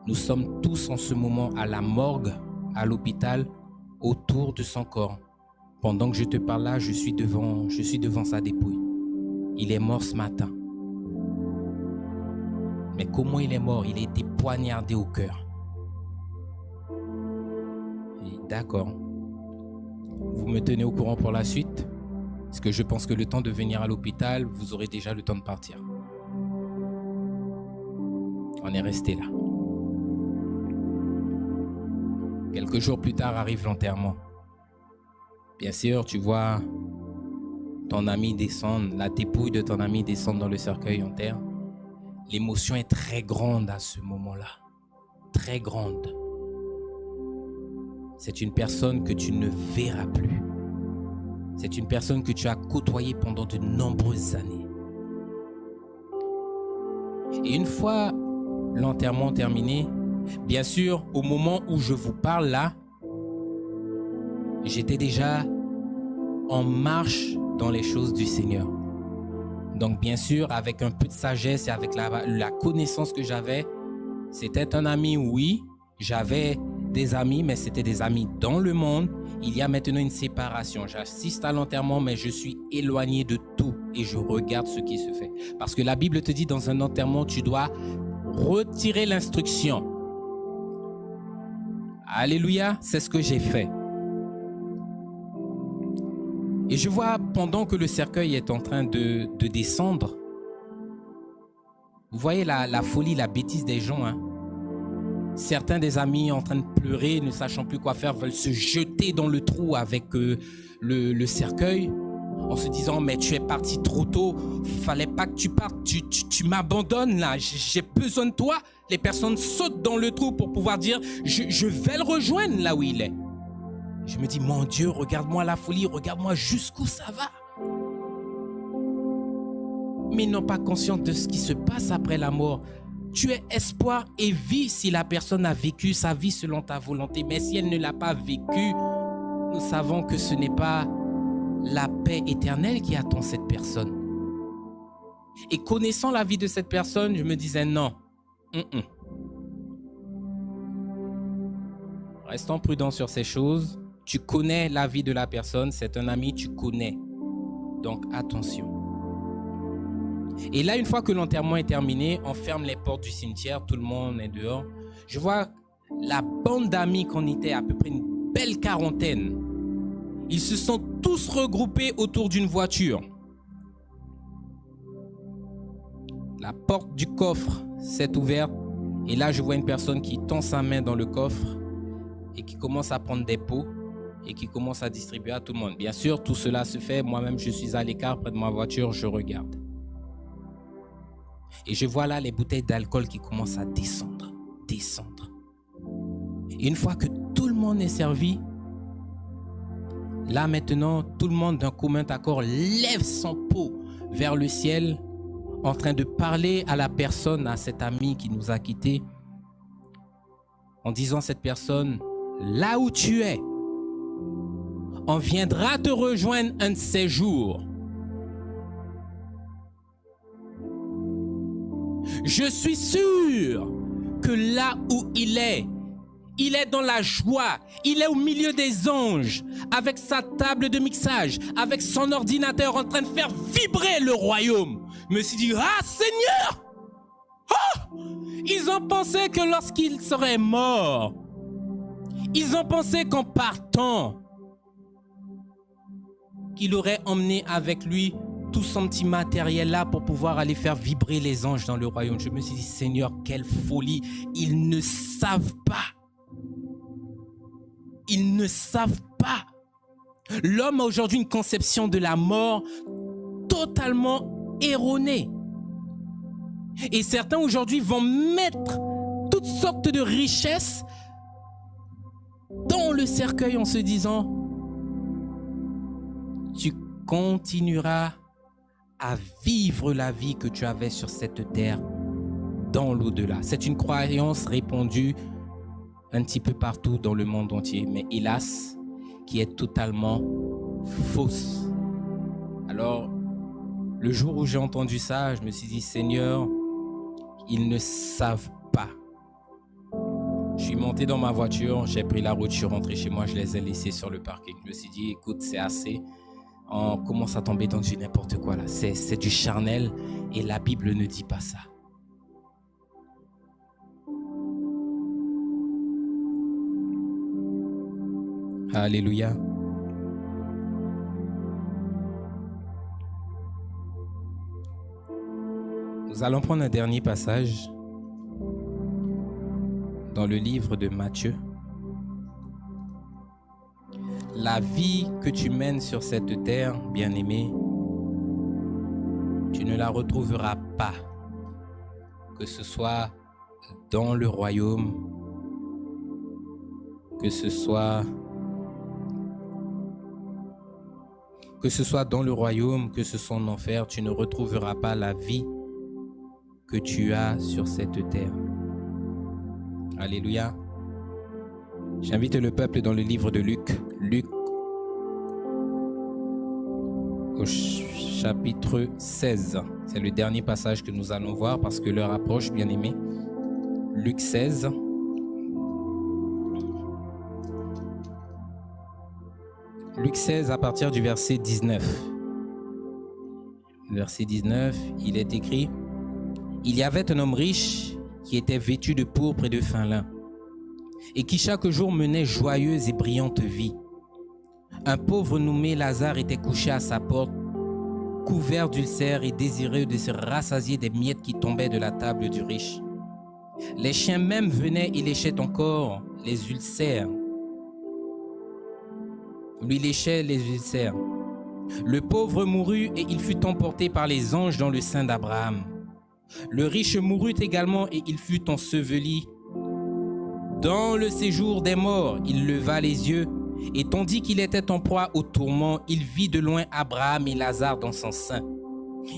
Nous sommes tous en ce moment à la morgue, à l'hôpital, autour de son corps. Pendant que je te parle là, je suis devant sa dépouille. Il est mort ce matin. Mais comment il est mort? Il a été poignardé au cœur. D'accord. Vous me tenez au courant pour la suite? Parce que je pense que le temps de venir à l'hôpital, vous aurez déjà le temps de partir. On est resté là. Quelques jours plus tard arrive l'enterrement. Bien sûr, tu vois ton ami descendre, la dépouille de ton ami descendre dans le cercueil en terre. L'émotion est très grande à ce moment-là. Très grande. C'est une personne que tu ne verras plus. C'est une personne que tu as côtoyée pendant de nombreuses années. Et une fois l'enterrement terminé, bien sûr, au moment où je vous parle là, j'étais déjà en marche dans les choses du Seigneur. Donc bien sûr, avec un peu de sagesse et avec la connaissance que j'avais, c'était un ami, oui, j'avais des amis, mais c'était des amis dans le monde. Il y a maintenant une séparation. J'assiste à l'enterrement, mais je suis éloigné de tout et je regarde ce qui se fait. Parce que la Bible te dit, dans un enterrement, tu dois retirer l'instruction. Alléluia, c'est ce que j'ai fait. Et je vois, pendant que le cercueil est en train de descendre, vous voyez la folie, la bêtise des gens, hein? Certains des amis en train de pleurer, ne sachant plus quoi faire, veulent se jeter dans le trou avec le cercueil, en se disant, mais tu es parti trop tôt, fallait pas que tu partes, tu m'abandonnes là, j'ai besoin de toi. Les personnes sautent dans le trou pour pouvoir dire, je vais le rejoindre là où il est. Je me dis, mon Dieu, regarde-moi la folie, regarde-moi jusqu'où ça va. Mais ils n'ont pas conscience de ce qui se passe après la mort. Tu es espoir et vie si la personne a vécu sa vie selon ta volonté. Mais si elle ne l'a pas vécu, nous savons que ce n'est pas la paix éternelle qui attend cette personne. Et connaissant la vie de cette personne, je me disais non. Restons prudents sur ces choses. Tu connais la vie de la personne, c'est un ami, tu connais. Donc attention. Et là, une fois que l'enterrement est terminé, on ferme les portes du cimetière, tout le monde est dehors. Je vois la bande d'amis qu'on était, à peu près une belle quarantaine. Ils se sont tous regroupés autour d'une voiture. La porte du coffre s'est ouverte et là, je vois une personne qui tend sa main dans le coffre et qui commence à prendre des pots et qui commence à distribuer à tout le monde. Bien sûr, tout cela se fait. Moi-même, je suis à l'écart près de ma voiture, je regarde. Et je vois là les bouteilles d'alcool qui commencent à descendre. Et une fois que tout le monde est servi, là maintenant, tout le monde d'un commun accord lève son pot vers le ciel en train de parler à la personne, à cet ami qui nous a quittés, en disant à cette personne, là où tu es, on viendra te rejoindre un de ces jours. Je suis sûr que là où il est dans la joie, il est au milieu des anges, avec sa table de mixage, avec son ordinateur en train de faire vibrer le royaume. Je me suis dit, ah Seigneur, ils ont pensé que lorsqu'il serait mort, ils ont pensé qu'en partant, qu'il aurait emmené avec lui tout son petit matériel là pour pouvoir aller faire vibrer les anges dans le royaume. Je me suis dit, Seigneur, quelle folie. Ils ne savent pas. Ils ne savent pas. L'homme a aujourd'hui une conception de la mort totalement erronée. Et certains aujourd'hui vont mettre toutes sortes de richesses dans le cercueil en se disant, tu continueras à vivre la vie que tu avais sur cette terre dans l'au-delà. C'est une croyance répandue un petit peu partout dans le monde entier, mais hélas, qui est totalement fausse. Alors, le jour où j'ai entendu ça, je me suis dit, Seigneur, ils ne savent pas. Je suis monté dans ma voiture, j'ai pris la route, je suis rentré chez moi, je les ai laissés sur le parking. Je me suis dit, écoute, c'est assez. On commence à tomber dans du n'importe quoi là. C'est du charnel et la Bible ne dit pas ça. Alléluia. Nous allons prendre un dernier passage dans le livre de Matthieu. La vie que tu mènes sur cette terre, bien-aimé, tu ne la retrouveras pas, que ce soit dans le royaume, que ce soit dans le royaume, que ce soit en enfer, tu ne retrouveras pas la vie que tu as sur cette terre. Alléluia. J'invite le peuple dans le livre de Luc. Luc au chapitre 16. C'est le dernier passage que nous allons voir parce que l'heure approche, bien aimé. Luc 16. Luc 16 à partir du verset 19. Verset 19, il est écrit: il y avait un homme riche qui était vêtu de pourpre et de fin lin, et qui chaque jour menait joyeuse et brillante vie. Un pauvre nommé Lazare était couché à sa porte, couvert d'ulcères et désireux de se rassasier des miettes qui tombaient de la table du riche. Les chiens même venaient et léchaient encore les ulcères. Lui léchait les ulcères. Le pauvre mourut et il fut emporté par les anges dans le sein d'Abraham. Le riche mourut également et il fut enseveli. Dans le séjour des morts, il leva les yeux et tandis qu'il était en proie au tourment, il vit de loin Abraham et Lazare dans son sein.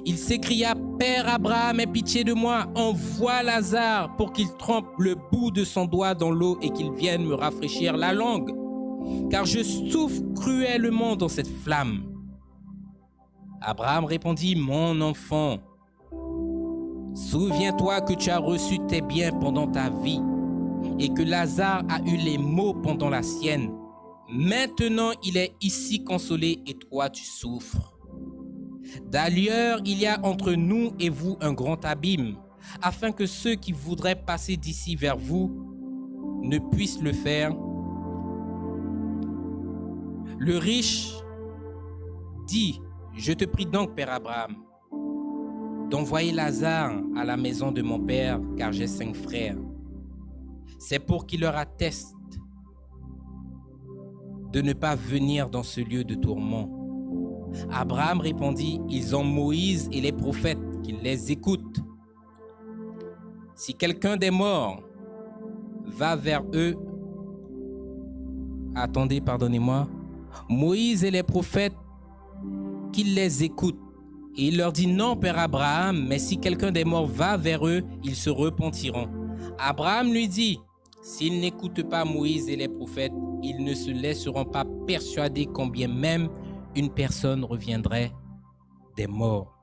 Il s'écria: Père Abraham, aie pitié de moi, envoie Lazare pour qu'il trempe le bout de son doigt dans l'eau et qu'il vienne me rafraîchir la langue, car je souffre cruellement dans cette flamme. Abraham répondit: Mon enfant, souviens-toi que tu as reçu tes biens pendant ta vie et que Lazare a eu les maux pendant la sienne. Maintenant, il est ici consolé et toi, tu souffres. D'ailleurs, il y a entre nous et vous un grand abîme, afin que ceux qui voudraient passer d'ici vers vous ne puissent le faire. Le riche dit, je te prie donc, Père Abraham, d'envoyer Lazare à la maison de mon père, car j'ai 5 frères. C'est pour qu'il leur atteste de ne pas venir dans ce lieu de tourment. Abraham répondit, ils ont Moïse et les prophètes, qu'ils les écoutent. Si quelqu'un des morts va vers eux, attendez, pardonnez-moi, Moïse et les prophètes, qu'ils les écoutent. Et il leur dit, non, Père Abraham, mais si quelqu'un des morts va vers eux, ils se repentiront. Abraham lui dit, s'ils n'écoutent pas Moïse et les prophètes, ils ne se laisseront pas persuader combien même une personne reviendrait des morts.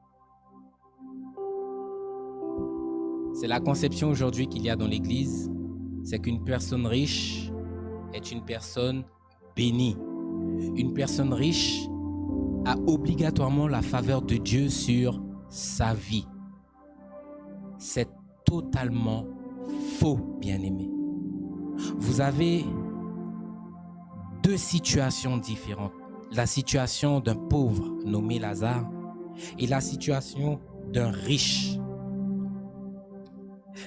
C'est la conception aujourd'hui qu'il y a dans l'Église, c'est qu'une personne riche est une personne bénie. Une personne riche a obligatoirement la faveur de Dieu sur sa vie. C'est totalement faux, bien-aimés. Vous avez 2 situations différentes. La situation d'un pauvre nommé Lazare et la situation d'un riche.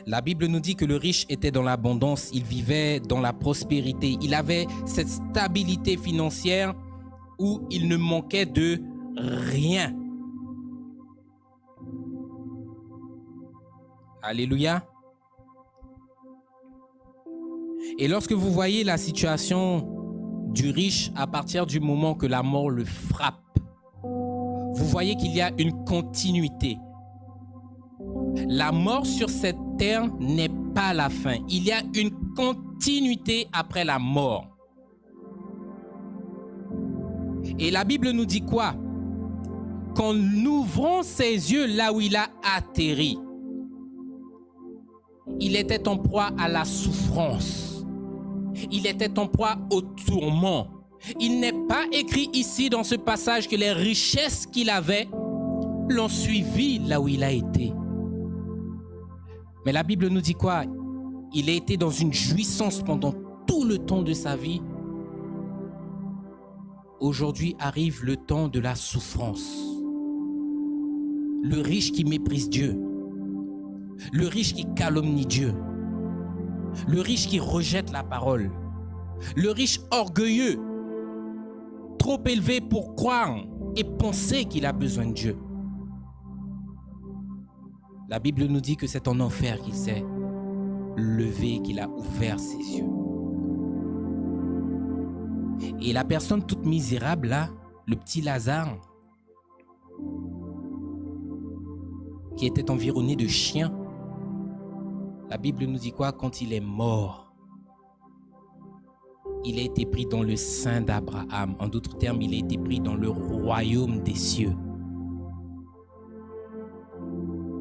La Bible nous dit que le riche était dans l'abondance, il vivait dans la prospérité. Il avait cette stabilité financière où il ne manquait de rien. Alléluia. Et lorsque vous voyez la situation du riche à partir du moment que la mort le frappe, vous voyez qu'il y a une continuité. La mort sur cette terre n'est pas la fin. Il y a une continuité après la mort. Et la Bible nous dit quoi? Qu'en ouvrant ses yeux là où il a atterri, il était en proie à la souffrance. Il était en proie au tourment. Il n'est pas écrit ici dans ce passage que les richesses qu'il avait l'ont suivi là où il a été. Mais la Bible nous dit quoi? Il a été dans une jouissance pendant tout le temps de sa vie. Aujourd'hui arrive le temps de la souffrance. Le riche qui méprise Dieu. Le riche qui calomnie Dieu. Le riche qui rejette la parole. Le riche orgueilleux, trop élevé pour croire et penser qu'il a besoin de Dieu. La Bible nous dit que c'est en enfer qu'il s'est levé, qu'il a ouvert ses yeux. Et la personne toute misérable là, le petit Lazare, qui était environné de chiens, la Bible nous dit quoi? Quand il est mort, il a été pris dans le sein d'Abraham. En d'autres termes, il a été pris dans le royaume des cieux.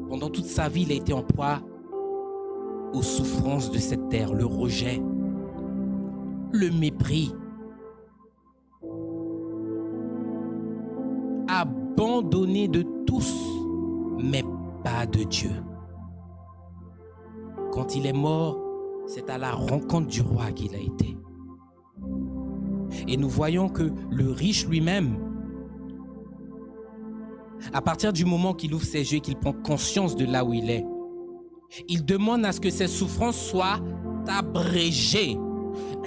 Pendant toute sa vie, il a été en proie aux souffrances de cette terre, le rejet, le mépris, abandonné de tous, mais pas de Dieu. Quand il est mort, c'est à la rencontre du roi qu'il a été. Et nous voyons que le riche lui-même, à partir du moment qu'il ouvre ses yeux et qu'il prend conscience de là où il est, il demande à ce que ses souffrances soient abrégées.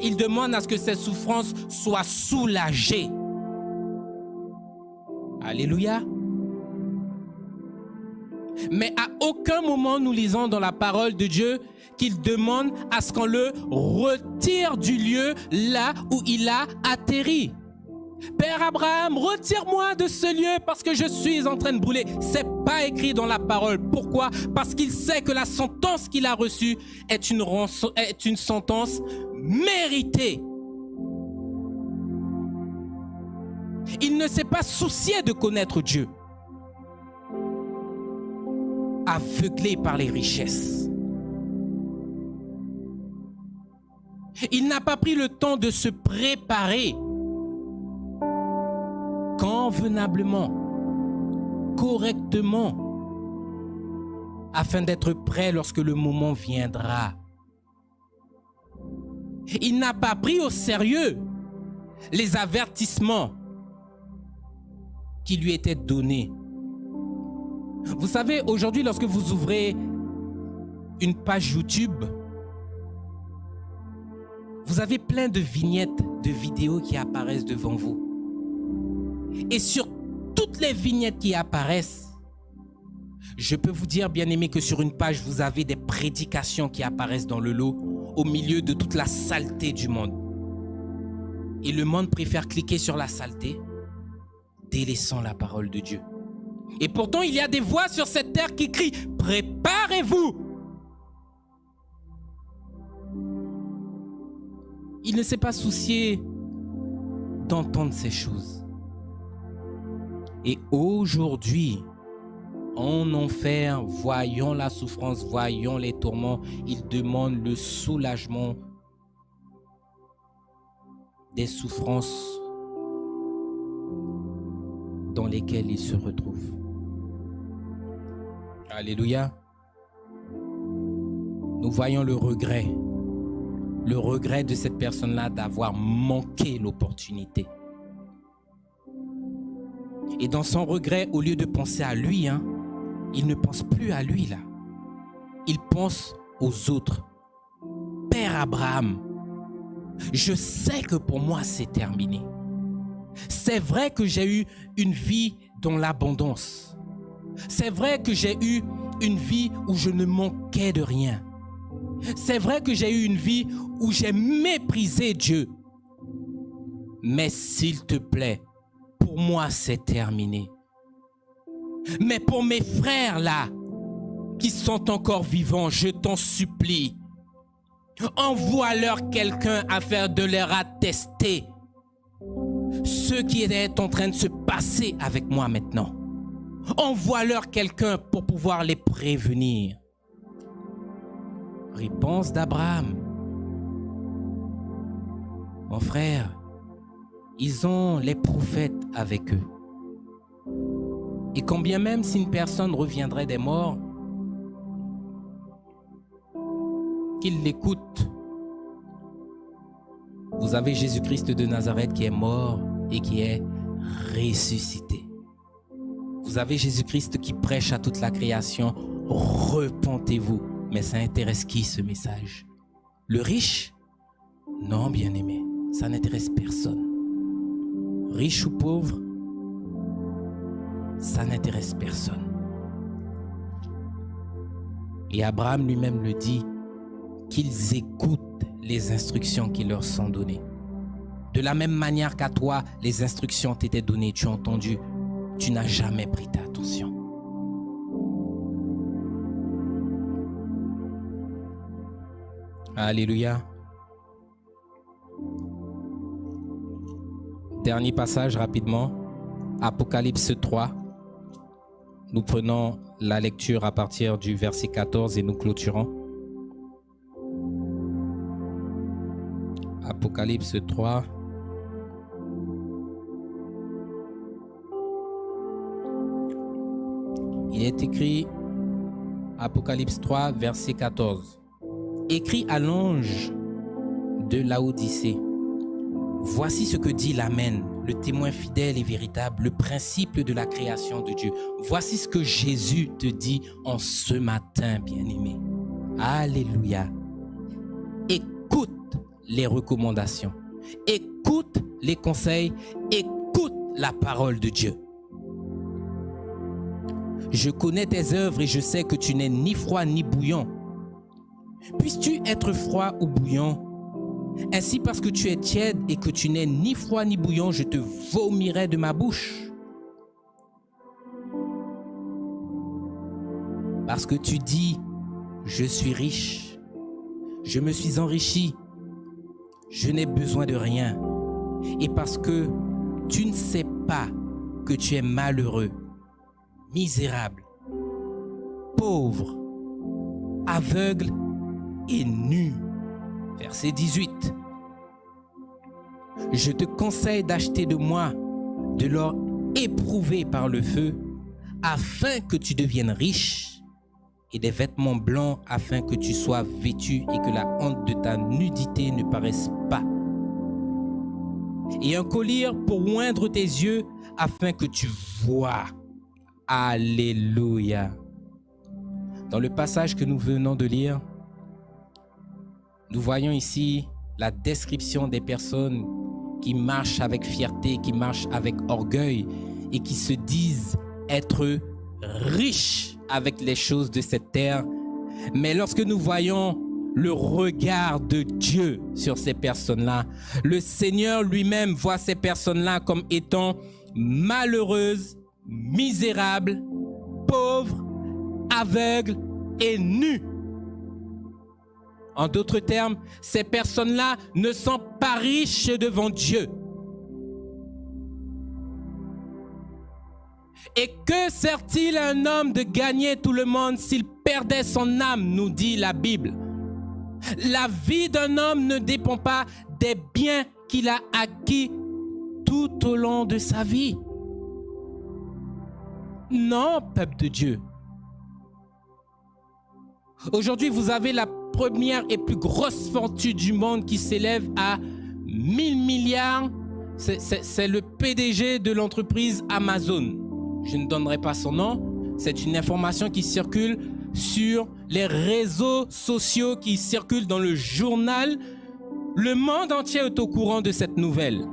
Il demande à ce que ses souffrances soient soulagées. Alléluia. Mais à aucun moment nous lisons dans la parole de Dieu qu'il demande à ce qu'on le retire du lieu là où il a atterri. Père Abraham, retire-moi de ce lieu parce que je suis en train de brûler. C'est pas écrit dans la parole. Pourquoi? Parce qu'il sait que la sentence qu'il a reçue est une sentence méritée. Il ne s'est pas soucié de connaître Dieu. Aveuglé par les richesses. Il n'a pas pris le temps de se correctement afin d'être prêt lorsque le moment viendra. Il n'a pas pris au sérieux les avertissements qui lui étaient donnés. Vous savez, aujourd'hui, lorsque vous ouvrez une page YouTube, vous avez plein de vignettes de vidéos qui apparaissent devant vous. Et sur toutes les vignettes qui apparaissent, je peux vous dire, bien-aimés, que sur une page, vous avez des prédications qui apparaissent dans le lot au milieu de toute la saleté du monde. Et le monde préfère cliquer sur la saleté, délaissant la parole de Dieu. Et pourtant, il y a des voix sur cette terre qui crient « Préparez-vous !» Il ne s'est pas soucié d'entendre ces choses. Et aujourd'hui, en enfer, voyons la souffrance, voyons les tourments, il demande le soulagement des souffrances dans lesquelles il se retrouve. Alléluia. Nous voyons le regret de cette personne-là d'avoir manqué l'opportunité. Et dans son regret, au lieu de penser à lui, il ne pense plus à lui là. Il pense aux autres. Père Abraham, je sais que pour moi c'est terminé. C'est vrai que j'ai eu une vie dans l'abondance. C'est vrai que j'ai eu une vie où je ne manquais de rien. C'est vrai que j'ai eu une vie où j'ai méprisé Dieu. Mais s'il te plaît, pour moi c'est terminé. Mais pour mes frères là, qui sont encore vivants, je t'en supplie, envoie-leur quelqu'un afin de leur attester ce qui est en train de se passer avec moi maintenant. Envoie-leur quelqu'un pour pouvoir les prévenir. Réponse d'Abraham. Mon frère, ils ont les prophètes avec eux. Et quand bien même si une personne reviendrait des morts, qu'il l'écoute. Vous avez Jésus-Christ de Nazareth qui est mort et qui est ressuscité. Vous avez Jésus-Christ qui prêche à toute la création, repentez-vous. Mais ça intéresse qui ce message? Le riche? Non, bien-aimé, ça n'intéresse personne. Riche ou pauvre, ça n'intéresse personne. Et Abraham lui-même le dit, qu'ils écoutent les instructions qui leur sont données. De la même manière qu'à toi, les instructions t'étaient données, tu as entendu, tu n'as jamais prêté attention. Alléluia. Dernier passage rapidement, Apocalypse 3. Nous prenons la lecture à partir du verset 14 et nous clôturons. Apocalypse 3. Il est écrit, Apocalypse 3, verset 14. Écrit à l'ange de Laodicée. Voici ce que dit l'Amen, le témoin fidèle et véritable, le principe de la création de Dieu. Voici ce que Jésus te dit en ce matin, bien-aimé. Alléluia. Écoute les recommandations. Écoute les conseils. Écoute la parole de Dieu. Je connais tes œuvres et je sais que tu n'es ni froid ni bouillant. Puisses-tu être froid ou bouillant? Ainsi, parce que tu es tiède et que tu n'es ni froid ni bouillant, je te vomirai de ma bouche. Parce que tu dis, je suis riche, je me suis enrichi, je n'ai besoin de rien. Et parce que tu ne sais pas que tu es malheureux, misérable, pauvre, aveugle et nu. Verset 18. Je te conseille d'acheter de moi de l'or éprouvé par le feu, afin que tu deviennes riche, et des vêtements blancs afin que tu sois vêtu et que la honte de ta nudité ne paraisse pas. Et un collier pour oindre tes yeux afin que tu vois. Alléluia. Dans le passage que nous venons de lire, nous voyons ici la description des personnes qui marchent avec fierté, qui marchent avec orgueil et qui se disent être riches avec les choses de cette terre. Mais lorsque nous voyons le regard de Dieu sur ces personnes-là, le Seigneur lui-même voit ces personnes-là comme étant malheureuses, misérables, pauvres, aveugles et nues. En d'autres termes, ces personnes-là ne sont pas riches devant Dieu. Et que sert-il à un homme de gagner tout le monde s'il perdait son âme, nous dit la Bible. La vie d'un homme ne dépend pas des biens qu'il a acquis tout au long de sa vie. Non, peuple de Dieu. Aujourd'hui, vous avez la première et plus grosse fortune du monde qui s'élève à 1000 milliards. C'est le PDG de l'entreprise Amazon. Je ne donnerai pas son nom. C'est une information qui circule sur les réseaux sociaux, qui circule dans le journal. Le monde entier est au courant de cette nouvelle.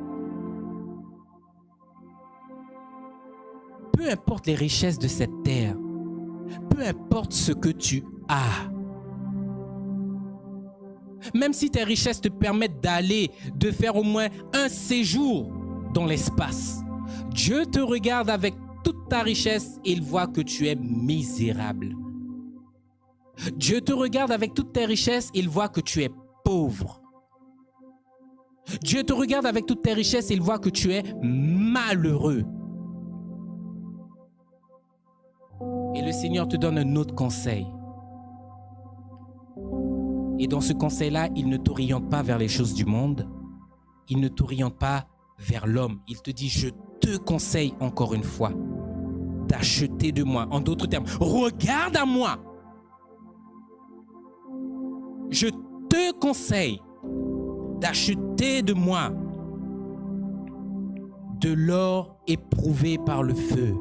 Peu importe les richesses de cette terre, peu importe ce que tu as, même si tes richesses te permettent de faire au moins un séjour dans l'espace, Dieu te regarde avec toute ta richesse et il voit que tu es misérable. Dieu te regarde avec toutes tes richesses et il voit que tu es pauvre. Dieu te regarde avec toutes tes richesses et il voit que tu es malheureux. Et le Seigneur te donne un autre conseil. Et dans ce conseil-là, il ne t'oriente pas vers les choses du monde. Il ne t'oriente pas vers l'homme. Il te dit, je te conseille encore une fois d'acheter de moi. En d'autres termes, regarde à moi. Je te conseille d'acheter de moi de l'or éprouvé par le feu,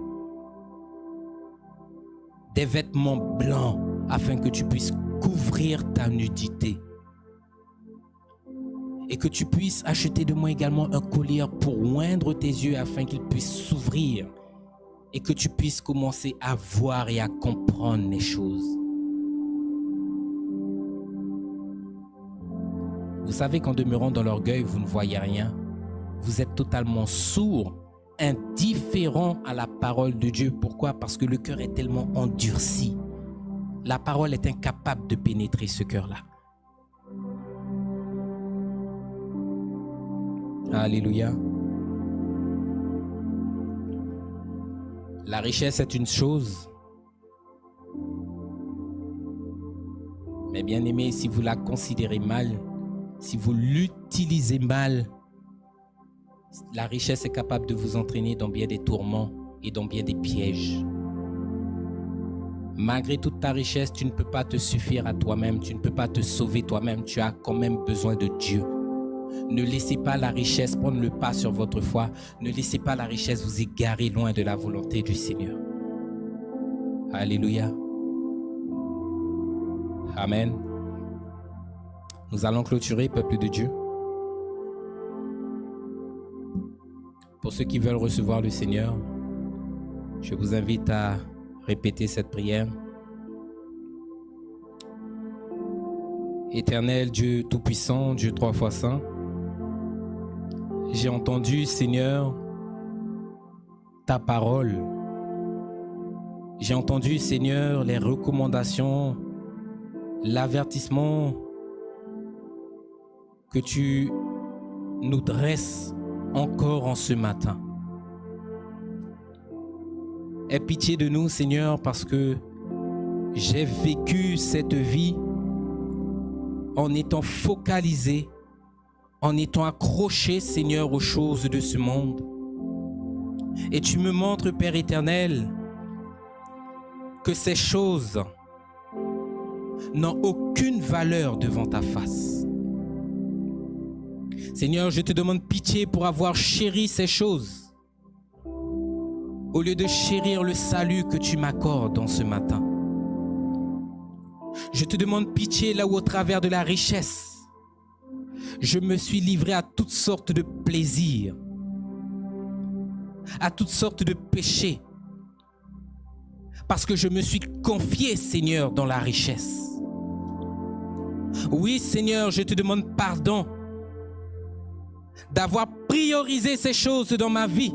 des vêtements blancs afin que tu puisses couvrir ta nudité et que tu puisses acheter de moi également un collier pour oindre tes yeux afin qu'ils puissent s'ouvrir et que tu puisses commencer à voir et à comprendre les choses. Vous savez qu'en demeurant dans l'orgueil, vous ne voyez rien. Vous êtes totalement sourd, indifférent à la parole de Dieu. Pourquoi? Parce que le cœur est tellement endurci. La parole est incapable de pénétrer ce cœur-là. Alléluia. La richesse est une chose. Mais bien aimé, si vous la considérez mal, si vous l'utilisez mal, la richesse est capable de vous entraîner dans bien des tourments et dans bien des pièges. Malgré toute ta richesse, tu ne peux pas te suffire à toi-même, tu ne peux pas te sauver toi-même, tu as quand même besoin de Dieu. Ne laissez pas la richesse prendre le pas sur votre foi, ne laissez pas la richesse vous égarer loin de la volonté du Seigneur. Alléluia. Amen. Nous allons clôturer, peuple de Dieu. Pour ceux qui veulent recevoir le Seigneur, je vous invite à répéter cette prière. Éternel Dieu Tout-Puissant, Dieu 3 fois Saint, j'ai entendu, Seigneur, ta parole. J'ai entendu, Seigneur, les recommandations, l'avertissement que tu nous dresses encore en ce matin. Aie pitié de nous, Seigneur, parce que j'ai vécu cette vie en étant focalisé, en étant accroché, Seigneur, aux choses de ce monde. Et tu me montres, Père éternel, que ces choses n'ont aucune valeur devant ta face. Seigneur, je te demande pitié pour avoir chéri ces choses au lieu de chérir le salut que tu m'accordes en ce matin. Je te demande pitié là où au travers de la richesse, je me suis livré à toutes sortes de plaisirs, à toutes sortes de péchés, parce que je me suis confié, Seigneur, dans la richesse. Oui, Seigneur, je te demande pardon d'avoir priorisé ces choses dans ma vie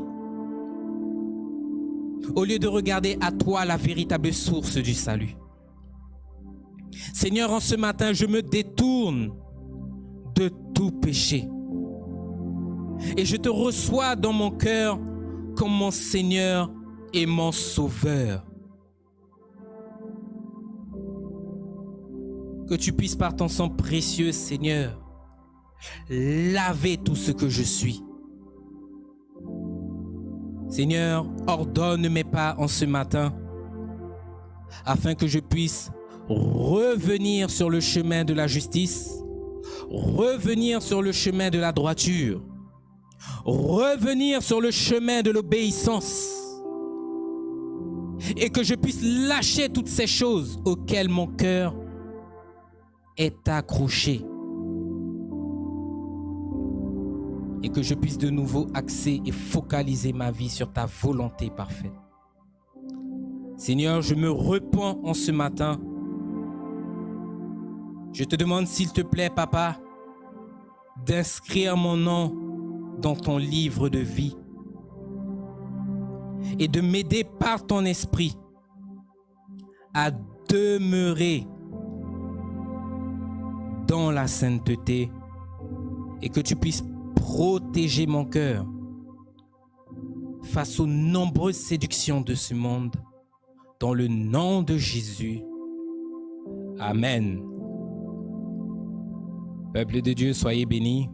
au lieu de regarder à toi la véritable source du salut. Seigneur, en ce matin, je me détourne de tout péché et je te reçois dans mon cœur comme mon Seigneur et mon Sauveur. Que tu puisses par ton sang précieux, Seigneur, laver tout ce que je suis. Seigneur, ordonne mes pas en ce matin afin que je puisse revenir sur le chemin de la justice, revenir sur le chemin de la droiture, revenir sur le chemin de l'obéissance et que je puisse lâcher toutes ces choses auxquelles mon cœur est accroché et que je puisse de nouveau axer et focaliser ma vie sur ta volonté parfaite. Seigneur, je me repens en ce matin. Je te demande s'il te plaît, Papa, d'inscrire mon nom dans ton livre de vie et de m'aider par ton esprit à demeurer dans la sainteté et que tu puisses protéger mon cœur face aux nombreuses séductions de ce monde. Dans le nom de Jésus. Amen. Peuple de Dieu, soyez bénis.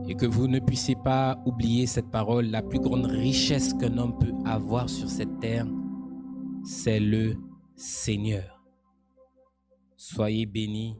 Et que vous ne puissiez pas oublier cette parole. La plus grande richesse qu'un homme peut avoir sur cette terre, c'est le Seigneur. Soyez bénis.